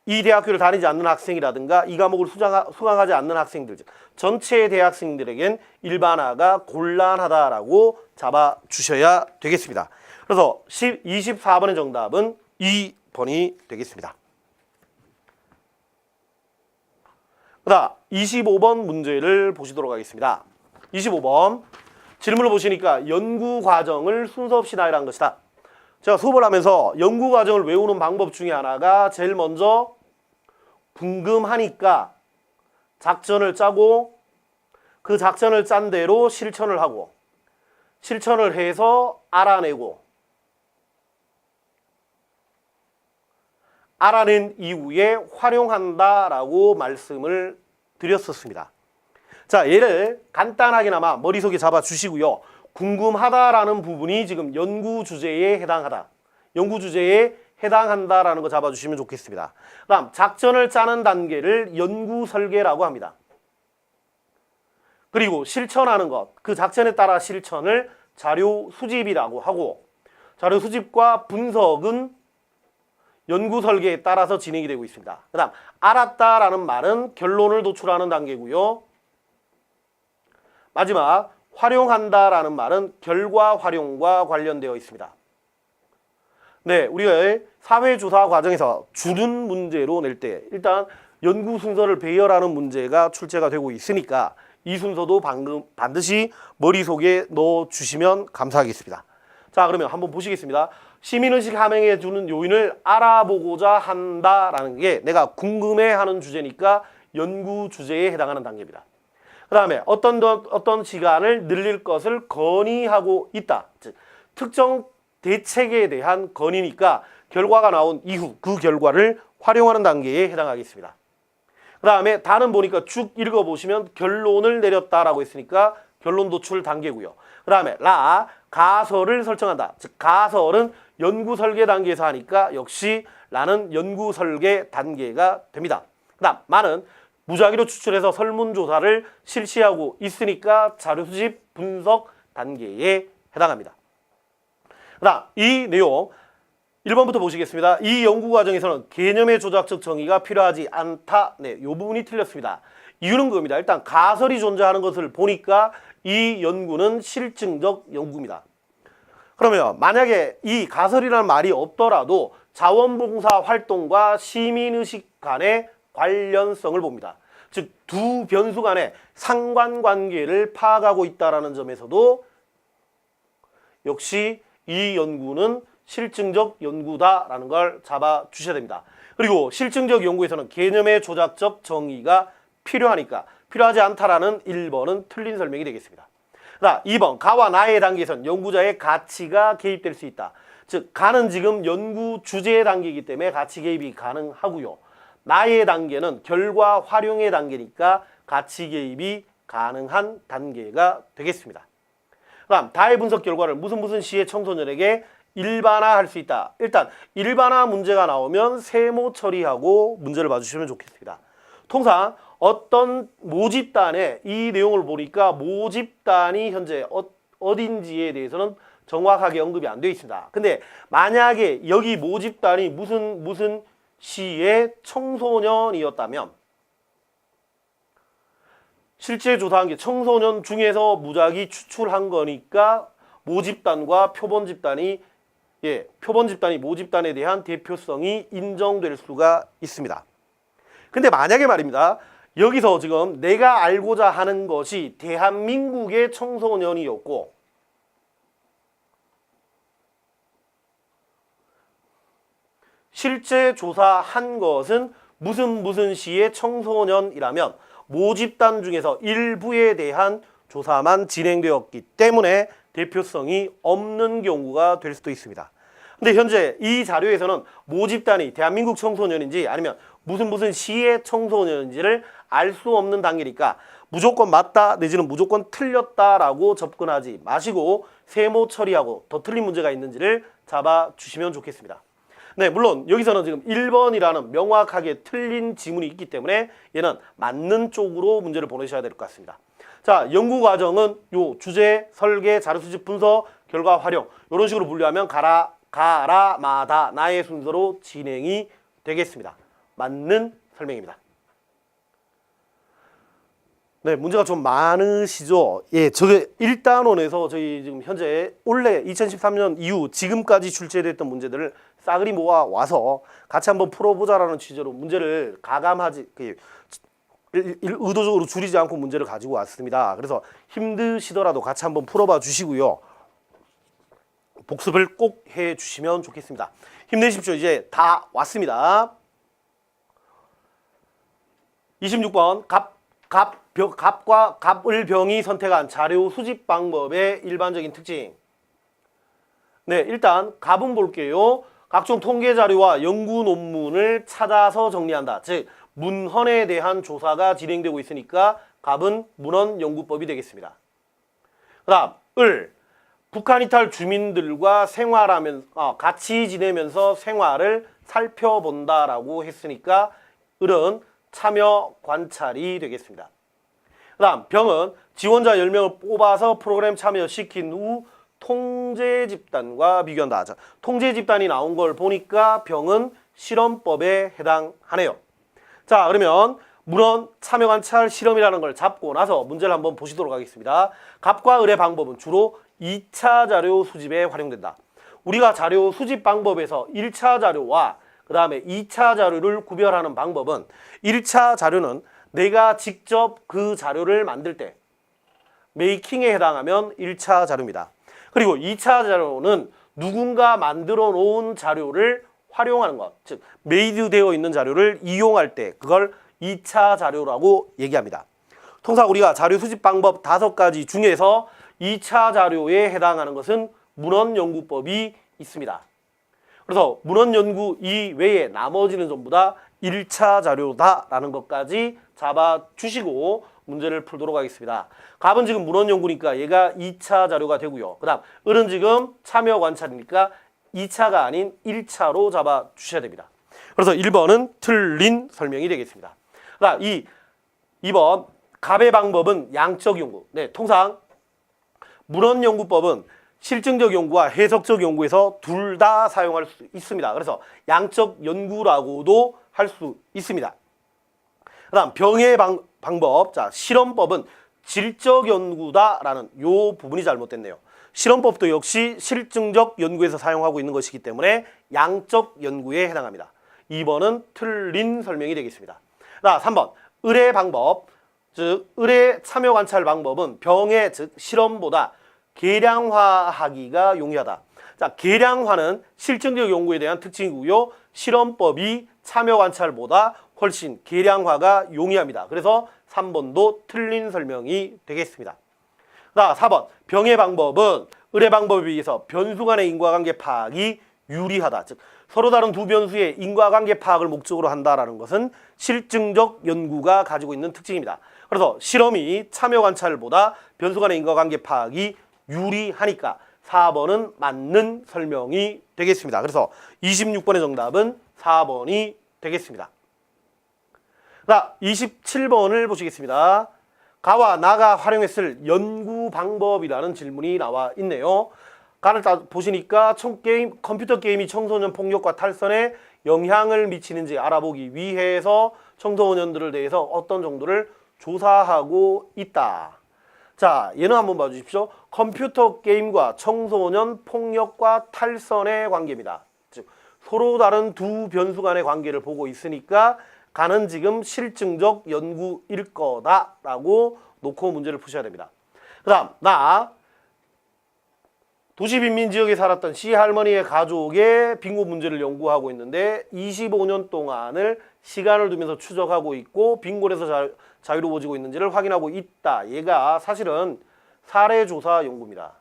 이 대학교를 다니지 않는 학생이라든가 이 과목을 수강하지 않는 학생들, 즉 전체 대학생들에겐 일반화가 곤란하다라고 잡아주셔야 되겠습니다. 그래서 24번의 정답은 2번이 되겠습니다. 그다음 25번 문제를 보시도록 하겠습니다. 25번 질문을 보시니까 연구 과정을 순서 없이 나열한 것이다. 제가 수업을 하면서 연구 과정을 외우는 방법 중에 하나가 제일 먼저 궁금하니까 작전을 짜고 그 작전을 짠 대로 실천을 하고 실천을 해서 알아내고 알아낸 이후에 활용한다라고 말씀을 드렸었습니다. 자, 얘를 간단하게나마 머릿속에 잡아주시고요. 궁금하다라는 부분이 지금 연구 주제에 해당하다. 연구 주제에 해당한다라는 거 잡아주시면 좋겠습니다. 다음 작전을 짜는 단계를 연구 설계라고 합니다. 그리고 실천하는 것, 그 작전에 따라 실천을 자료 수집이라고 하고 자료 수집과 분석은 연구 설계에 따라서 진행이 되고 있습니다. 그 다음 알았다라는 말은 결론을 도출하는 단계고요. 마지막 활용한다라는 말은 결과 활용과 관련되어 있습니다. 네, 우리가 사회조사 과정에서 주는 문제로 낼 때 일단 연구 순서를 배열하는 문제가 출제가 되고 있으니까 이 순서도 반드시 머릿속에 넣어주시면 감사하겠습니다. 자, 그러면 한번 보시겠습니다. 시민의식 함양에 주는 요인을 알아보고자 한다라는 게 내가 궁금해하는 주제니까 연구 주제에 해당하는 단계입니다. 그 다음에 어떤 시간을 늘릴 것을 건의하고 있다. 즉 특정 대책에 대한 건의니까 결과가 나온 이후 그 결과를 활용하는 단계에 해당하겠습니다. 그 다음에 다는 보니까 쭉 읽어보시면 결론을 내렸다라고 했으니까 결론 도출 단계고요. 그 다음에 가설을 설정한다. 즉 가설은 연구 설계 단계에서 하니까 역시 라는 연구 설계 단계가 됩니다. 그 다음 마는 무작위로 추출해서 설문조사를 실시하고 있으니까 자료 수집 분석 단계에 해당합니다. 그 다음 이 내용 1번부터 보시겠습니다. 이 연구 과정에서는 개념의 조작적 정의가 필요하지 않다. 네, 이 부분이 틀렸습니다. 이유는 그겁니다. 일단 가설이 존재하는 것을 보니까 이 연구는 실증적 연구입니다. 그러면 만약에 이 가설이라는 말이 없더라도 자원봉사 활동과 시민의식 간의 관련성을 봅니다. 즉 두 변수 간의 상관관계를 파악하고 있다는 점에서도 역시 이 연구는 실증적 연구다라는 걸 잡아주셔야 됩니다. 그리고 실증적 연구에서는 개념의 조작적 정의가 필요하니까 필요하지 않다라는 1번은 틀린 설명이 되겠습니다. 자, 2번 가와 나의 단계에서는 연구자의 가치가 개입될 수 있다. 즉 가는 지금 연구 주제 단계이기 때문에 가치 개입이 가능하고요. 나의 단계는 결과 활용의 단계니까 가치 개입이 가능한 단계가 되겠습니다. 그다음 다의 분석 결과를 무슨 시의 청소년에게 일반화할 수 있다. 일단 일반화 문제가 나오면 세모 처리하고 문제를 봐주시면 좋겠습니다. 통상 어떤 모집단에 이 내용을 보니까 모집단이 현재 어딘지에 대해서는 정확하게 언급이 안 되어 있습니다. 근데 만약에 여기 모집단이 무슨 시의 청소년이었다면 실제 조사한 게 청소년 중에서 무작위 추출한 거니까 모집단과 표본 집단이 모집단에 대한 대표성이 인정될 수가 있습니다. 근데 만약에 말입니다. 여기서 지금 내가 알고자 하는 것이 대한민국의 청소년이었고 실제 조사한 것은 무슨 시의 청소년이라면 모집단 중에서 일부에 대한 조사만 진행되었기 때문에 대표성이 없는 경우가 될 수도 있습니다. 근데 현재 이 자료에서는 모집단이 대한민국 청소년인지 아니면 무슨 시의 청소년인지를 알 수 없는 단계니까 무조건 맞다 내지는 무조건 틀렸다라고 접근하지 마시고 세모 처리하고 더 틀린 문제가 있는지를 잡아주시면 좋겠습니다. 네, 물론 여기서는 지금 1번이라는 명확하게 틀린 지문이 있기 때문에 얘는 맞는 쪽으로 문제를 보내셔야 될 것 같습니다. 자, 연구 과정은 요 주제, 설계, 자료 수집, 분석, 결과 활용 이런 식으로 분류하면 가라, 마다, 나의 순서로 진행이 되겠습니다. 맞는 설명입니다. 네, 문제가 좀 많으시죠? 예, 저게 1단원에서 저희 지금 현재 올해 2013년 이후 지금까지 출제됐던 문제들을 싸그리 모아 와서 같이 한번 풀어보자라는 취지로 문제를 의도적으로 줄이지 않고 문제를 가지고 왔습니다. 그래서 힘드시더라도 같이 한번 풀어봐 주시고요. 복습을 꼭 해주시면 좋겠습니다. 힘내십시오. 이제 다 왔습니다. 26번 갑과 갑을 병이 선택한 자료 수집 방법의 일반적인 특징. 네, 일단 갑은 볼게요. 각종 통계 자료와 연구 논문을 찾아서 정리한다. 즉 문헌에 대한 조사가 진행되고 있으니까 갑은 문헌 연구법이 되겠습니다. 그다음 을 북한 이탈 주민들과 같이 지내면서 생활을 살펴본다라고 했으니까 을은 참여 관찰이 되겠습니다. 그다음 병은 지원자 10명을 뽑아서 프로그램 참여시킨 후 통제 집단과 비교한다. 자, 통제 집단이 나온 걸 보니까 병은 실험법에 해당하네요. 자, 그러면 문헌 참여 관찰 실험이라는 걸 잡고 나서 문제를 한번 보시도록 하겠습니다. 갑과 을의 방법은 주로 2차 자료 수집에 활용된다. 우리가 자료 수집 방법에서 1차 자료와 그 다음에 2차 자료를 구별하는 방법은 1차 자료는 내가 직접 그 자료를 만들 때 메이킹에 해당하면 1차 자료입니다. 그리고 2차 자료는 누군가 만들어 놓은 자료를 활용하는 것, 즉 메이드 되어 있는 자료를 이용할 때 그걸 2차 자료라고 얘기합니다. 통상 우리가 자료 수집 방법 5가지 중에서 2차 자료에 해당하는 것은 문헌 연구법이 있습니다. 그래서 문헌 연구 이외에 나머지는 전부 다 1차 자료다라는 것까지 잡아주시고 문제를 풀도록 하겠습니다. 갑은 지금 문헌 연구니까 얘가 2차 자료가 되고요. 그 다음 을은 지금 참여 관찰이니까 2차가 아닌 1차로 잡아주셔야 됩니다. 그래서 1번은 틀린 설명이 되겠습니다. 그 다음 2번 갑의 방법은 양적 연구. 네, 통상 문헌 연구법은 실증적 연구와 해석적 연구에서 둘 다 사용할 수 있습니다. 그래서 양적 연구라고도 할 수 있습니다. 그 다음 병의 방법. 자, 실험법은 질적 연구다라는 요 부분이 잘못됐네요. 실험법도 역시 실증적 연구에서 사용하고 있는 것이기 때문에 양적 연구에 해당합니다. 2번은 틀린 설명이 되겠습니다. 자, 3번 을의 방법. 즉 을의 참여 관찰 방법은 병의 즉 실험보다 계량화하기가 용이하다. 자, 계량화는 실증적 연구에 대한 특징이고요. 실험법이 참여 관찰보다 훨씬 계량화가 용이합니다. 그래서 3번도 틀린 설명이 되겠습니다. 자, 4번 병의 방법은 을의 방법에 비해서 변수 간의 인과관계 파악이 유리하다. 즉 서로 다른 두 변수의 인과관계 파악을 목적으로 한다라는 것은 실증적 연구가 가지고 있는 특징입니다. 그래서 실험이 참여 관찰보다 변수 간의 인과관계 파악이 유리하니까 4번은 맞는 설명이 되겠습니다. 그래서 26번의 정답은 4번이 되겠습니다. 자, 27번을 보시겠습니다. 가와 나가 활용했을 연구 방법이라는 질문이 나와 있네요. 가를 보시니까 컴퓨터 게임이 청소년 폭력과 탈선에 영향을 미치는지 알아보기 위해서 청소년들에 대해서 어떤 정도를 조사하고 있다. 자, 얘는 한번 봐주십시오. 컴퓨터 게임과 청소년 폭력과 탈선의 관계입니다. 즉 서로 다른 두 변수 간의 관계를 보고 있으니까 가는 지금 실증적 연구일 거다라고 놓고 문제를 푸셔야 됩니다. 그 다음 나 도시 빈민 지역에 살았던 시할머니의 가족의 빈곤 문제를 연구하고 있는데 25년 동안을 시간을 두면서 추적하고 있고 빈곤에서 자유로워지고 있는지를 확인하고 있다. 얘가 사실은 사례조사 연구입니다.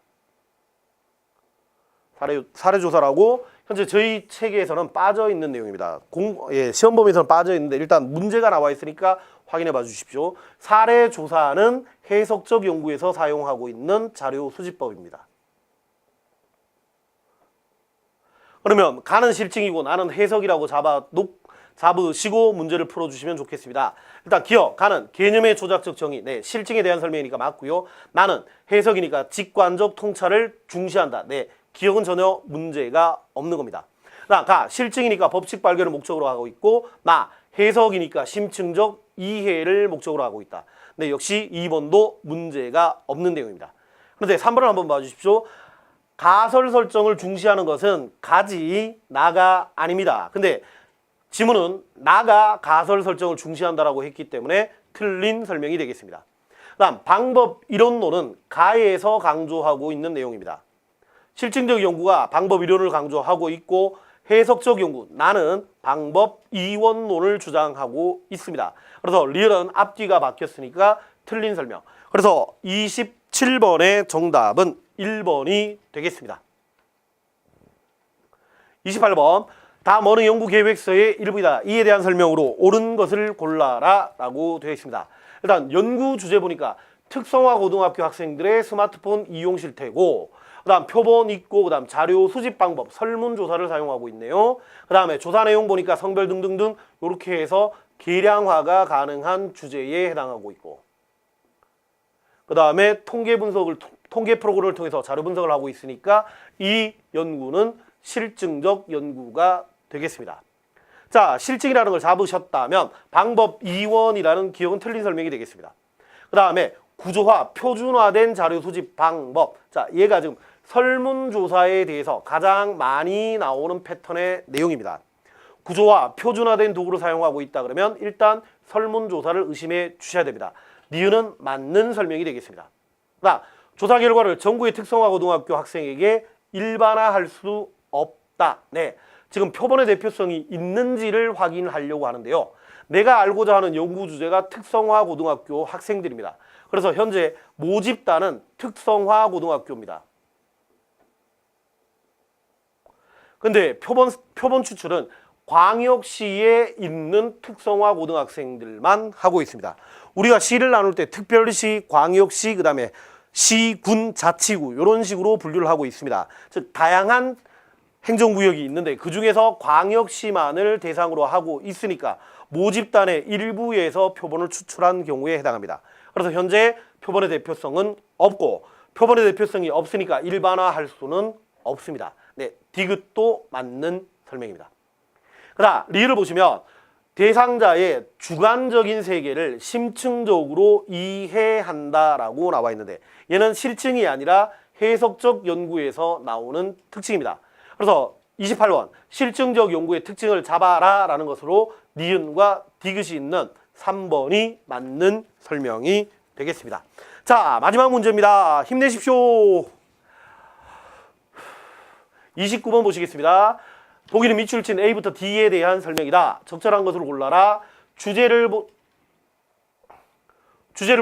사례조사라고 현재 저희 체계에서는 빠져있는 내용입니다. 시험 범위에서는 빠져있는데 일단 문제가 나와 있으니까 확인해 봐 주십시오. 사례조사는 해석적 연구에서 사용하고 있는 자료 수집법입니다. 그러면 가는 실증이고 나는 해석이라고 잡으시고 문제를 풀어주시면 좋겠습니다. 일단 기억, 가는 개념의 조작적 정의, 네, 실증에 대한 설명이니까 맞고요. 나는 해석이니까 직관적 통찰을 중시한다. 네, 기억은 전혀 문제가 없는 겁니다. 가, 실증이니까 법칙 발견을 목적으로 하고 있고 나, 해석이니까 심층적 이해를 목적으로 하고 있다. 네, 역시 2번도 문제가 없는 내용입니다. 그런데 3번을 한번 봐주십시오. 가설 설정을 중시하는 것은 가지, 나가 아닙니다. 근데 지문은 나가 가설 설정을 중시한다라고 했기 때문에 틀린 설명이 되겠습니다. 다음 방법 이론론은 가에서 강조하고 있는 내용입니다. 실증적 연구가 방법 이론을 강조하고 있고 해석적 연구, 나는 방법 이원론을 주장하고 있습니다. 그래서 리얼은 앞뒤가 바뀌었으니까 틀린 설명. 그래서 27번의 정답은 1번이 되겠습니다. 28번 다음 어느 연구 계획서의 일부이다. 이에 대한 설명으로 옳은 것을 골라라 라고 되어 있습니다. 일단 연구 주제 보니까 특성화 고등학교 학생들의 스마트폰 이용 실태고 그 다음 표본 있고 그 다음 자료 수집 방법 설문조사를 사용하고 있네요. 그 다음에 조사 내용 보니까 성별 등등등 이렇게 해서 계량화가 가능한 주제에 해당하고 있고 그 다음에 통계 프로그램을 통해서 자료 분석을 하고 있으니까 이 연구는 실증적 연구가 되겠습니다. 자, 실증이라는 걸 잡으셨다면 방법 2원이라는 기억은 틀린 설명이 되겠습니다. 그 다음에 구조화, 표준화된 자료 수집 방법. 자, 얘가 지금 설문조사에 대해서 가장 많이 나오는 패턴의 내용입니다. 구조화, 표준화된 도구를 사용하고 있다 그러면 일단 설문조사를 의심해 주셔야 됩니다. 니은은 맞는 설명이 되겠습니다. 자, 조사 결과를 전국의 특성화 고등학교 학생에게 일반화할 수 없다. 네, 지금 표본의 대표성이 있는지를 확인하려고 하는데요. 내가 알고자 하는 연구 주제가 특성화 고등학교 학생들입니다. 그래서 현재 모집단은 특성화 고등학교입니다. 근데 표본 추출은 광역시에 있는 특성화 고등학생들만 하고 있습니다. 우리가 시를 나눌 때 특별시, 광역시, 그 다음에 시, 군, 자치구 이런 식으로 분류를 하고 있습니다. 즉 다양한 행정구역이 있는데 그중에서 광역시만을 대상으로 하고 있으니까 모집단의 일부에서 표본을 추출한 경우에 해당합니다. 그래서 현재 표본의 대표성은 없고 표본의 대표성이 없으니까 일반화할 수는 없습니다. 네, 디귿도 맞는 설명입니다. 그 다음 리를 보시면 대상자의 주관적인 세계를 심층적으로 이해한다라고 나와 있는데 얘는 실증이 아니라 해석적 연구에서 나오는 특징입니다. 그래서 28번 실증적 연구의 특징을 잡아라 라는 것으로 니은과 디귿이 있는 3번이 맞는 설명이 되겠습니다. 자, 마지막 문제입니다. 힘내십시오. 29번 보시겠습니다. 보기는 밑줄 친 A부터 D에 대한 설명이다. 적절한 것을 골라라. 주제를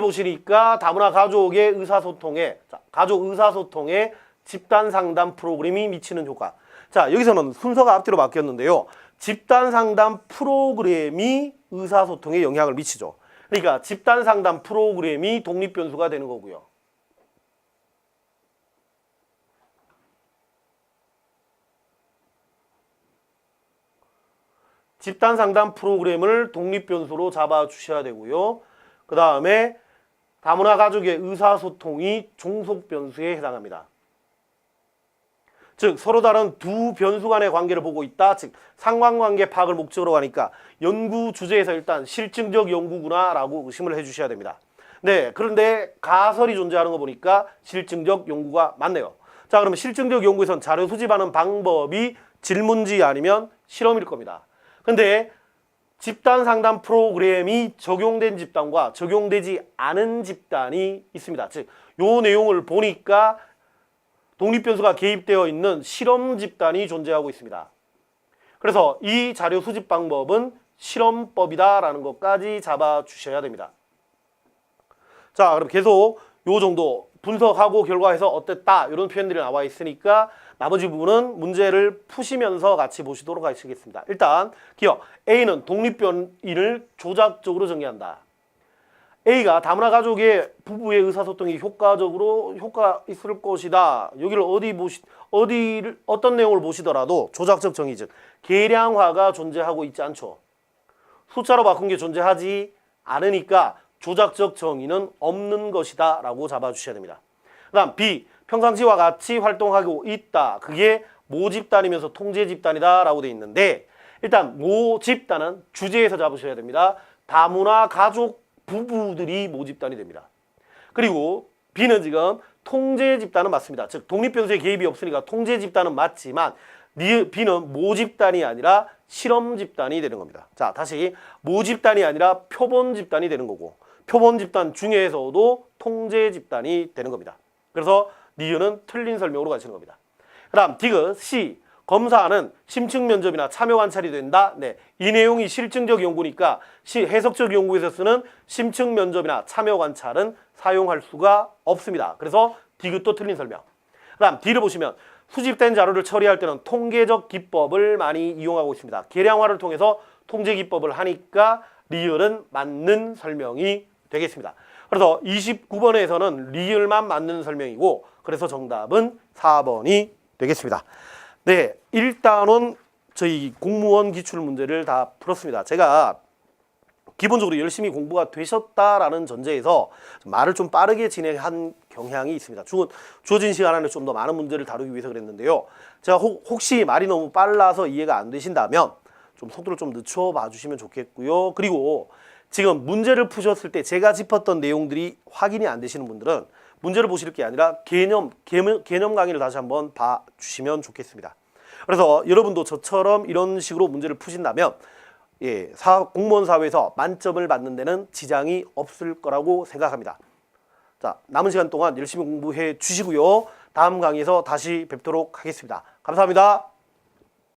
보시니까 다문화 가족의 의사소통에 가족 의사소통에 집단 상담 프로그램이 미치는 효과. 자, 여기서는 순서가 앞뒤로 바뀌었는데요. 집단 상담 프로그램이 의사소통에 영향을 미치죠. 그러니까 집단 상담 프로그램이 독립 변수가 되는 거고요. 집단 상담 프로그램을 독립변수로 잡아주셔야 되고요. 그 다음에 다문화 가족의 의사소통이 종속변수에 해당합니다. 즉 서로 다른 두 변수 간의 관계를 보고 있다. 즉 상관관계 파악을 목적으로 하니까 연구 주제에서 일단 실증적 연구구나 라고 의심을 해주셔야 됩니다. 네, 그런데 가설이 존재하는 거 보니까 실증적 연구가 맞네요. 자, 그러면 실증적 연구에선 자료 수집하는 방법이 질문지 아니면 실험일 겁니다. 근데 집단 상담 프로그램이 적용된 집단과 적용되지 않은 집단이 있습니다. 즉, 요 내용을 보니까 독립변수가 개입되어 있는 실험 집단이 존재하고 있습니다. 그래서 이 자료 수집 방법은 실험법이다라는 것까지 잡아주셔야 됩니다. 자, 그럼 계속 요 정도 분석하고 결과에서 어땠다 이런 표현들이 나와 있으니까 나머지 부분은 문제를 푸시면서 같이 보시도록 하시겠습니다. 일단 기억 A는 독립변이를 조작적으로 정의한다. A가 다문화 가족의 부부의 의사소통이 효과 있을 것이다. 여기를 어떤 내용을 보시더라도 조작적 정의, 즉 계량화가 존재하고 있지 않죠. 숫자로 바꾼 게 존재하지 않으니까 조작적 정의는 없는 것이다 라고 잡아주셔야 됩니다. 그 다음 B, 평상시와 같이 활동하고 있다. 그게 모집단이면서 통제집단이다 라고 되어 있는데 일단 모집단은 주제에서 잡으셔야 됩니다. 다문화 가족 부부들이 모집단이 됩니다. 그리고 B는 지금 통제집단은 맞습니다. 즉 독립변수의 개입이 없으니까 통제집단은 맞지만 B는 모집단이 아니라 실험집단이 되는 겁니다. 자, 다시 모집단이 아니라 표본집단이 되는 거고 표본집단 중에서도 통제집단이 되는 겁니다. 그래서 니은은 틀린 설명으로 가시는 겁니다. 그 다음 디귿 C, 검사는 심층 면접이나 참여 관찰이 된다. 네, 이 내용이 실증적 연구니까 해석적 연구에서 쓰는 심층 면접이나 참여 관찰은 사용할 수가 없습니다. 그래서 디귿도 틀린 설명. 그 다음 D를 보시면 수집된 자료를 처리할 때는 통계적 기법을 많이 이용하고 있습니다. 계량화를 통해서 통제 기법을 하니까 리을은 맞는 설명이 되겠습니다. 그래서 29번에서는 리을만 맞는 설명이고 그래서 정답은 4번이 되겠습니다. 네, 일단은 저희 공무원 기출 문제를 다 풀었습니다. 제가 기본적으로 열심히 공부가 되셨다라는 전제에서 말을 좀 빠르게 진행한 경향이 있습니다. 주어진 시간 안에 좀 더 많은 문제를 다루기 위해서 그랬는데요. 제가 혹시 말이 너무 빨라서 이해가 안 되신다면 좀 속도를 좀 늦춰봐 주시면 좋겠고요. 그리고 지금 문제를 푸셨을 때 제가 짚었던 내용들이 확인이 안 되시는 분들은 문제를 보실 게 아니라 개념 강의를 다시 한번 봐주시면 좋겠습니다. 그래서 여러분도 저처럼 이런 식으로 문제를 푸신다면 공무원 사회에서 만점을 받는 데는 지장이 없을 거라고 생각합니다. 자, 남은 시간 동안 열심히 공부해 주시고요. 다음 강의에서 다시 뵙도록 하겠습니다. 감사합니다.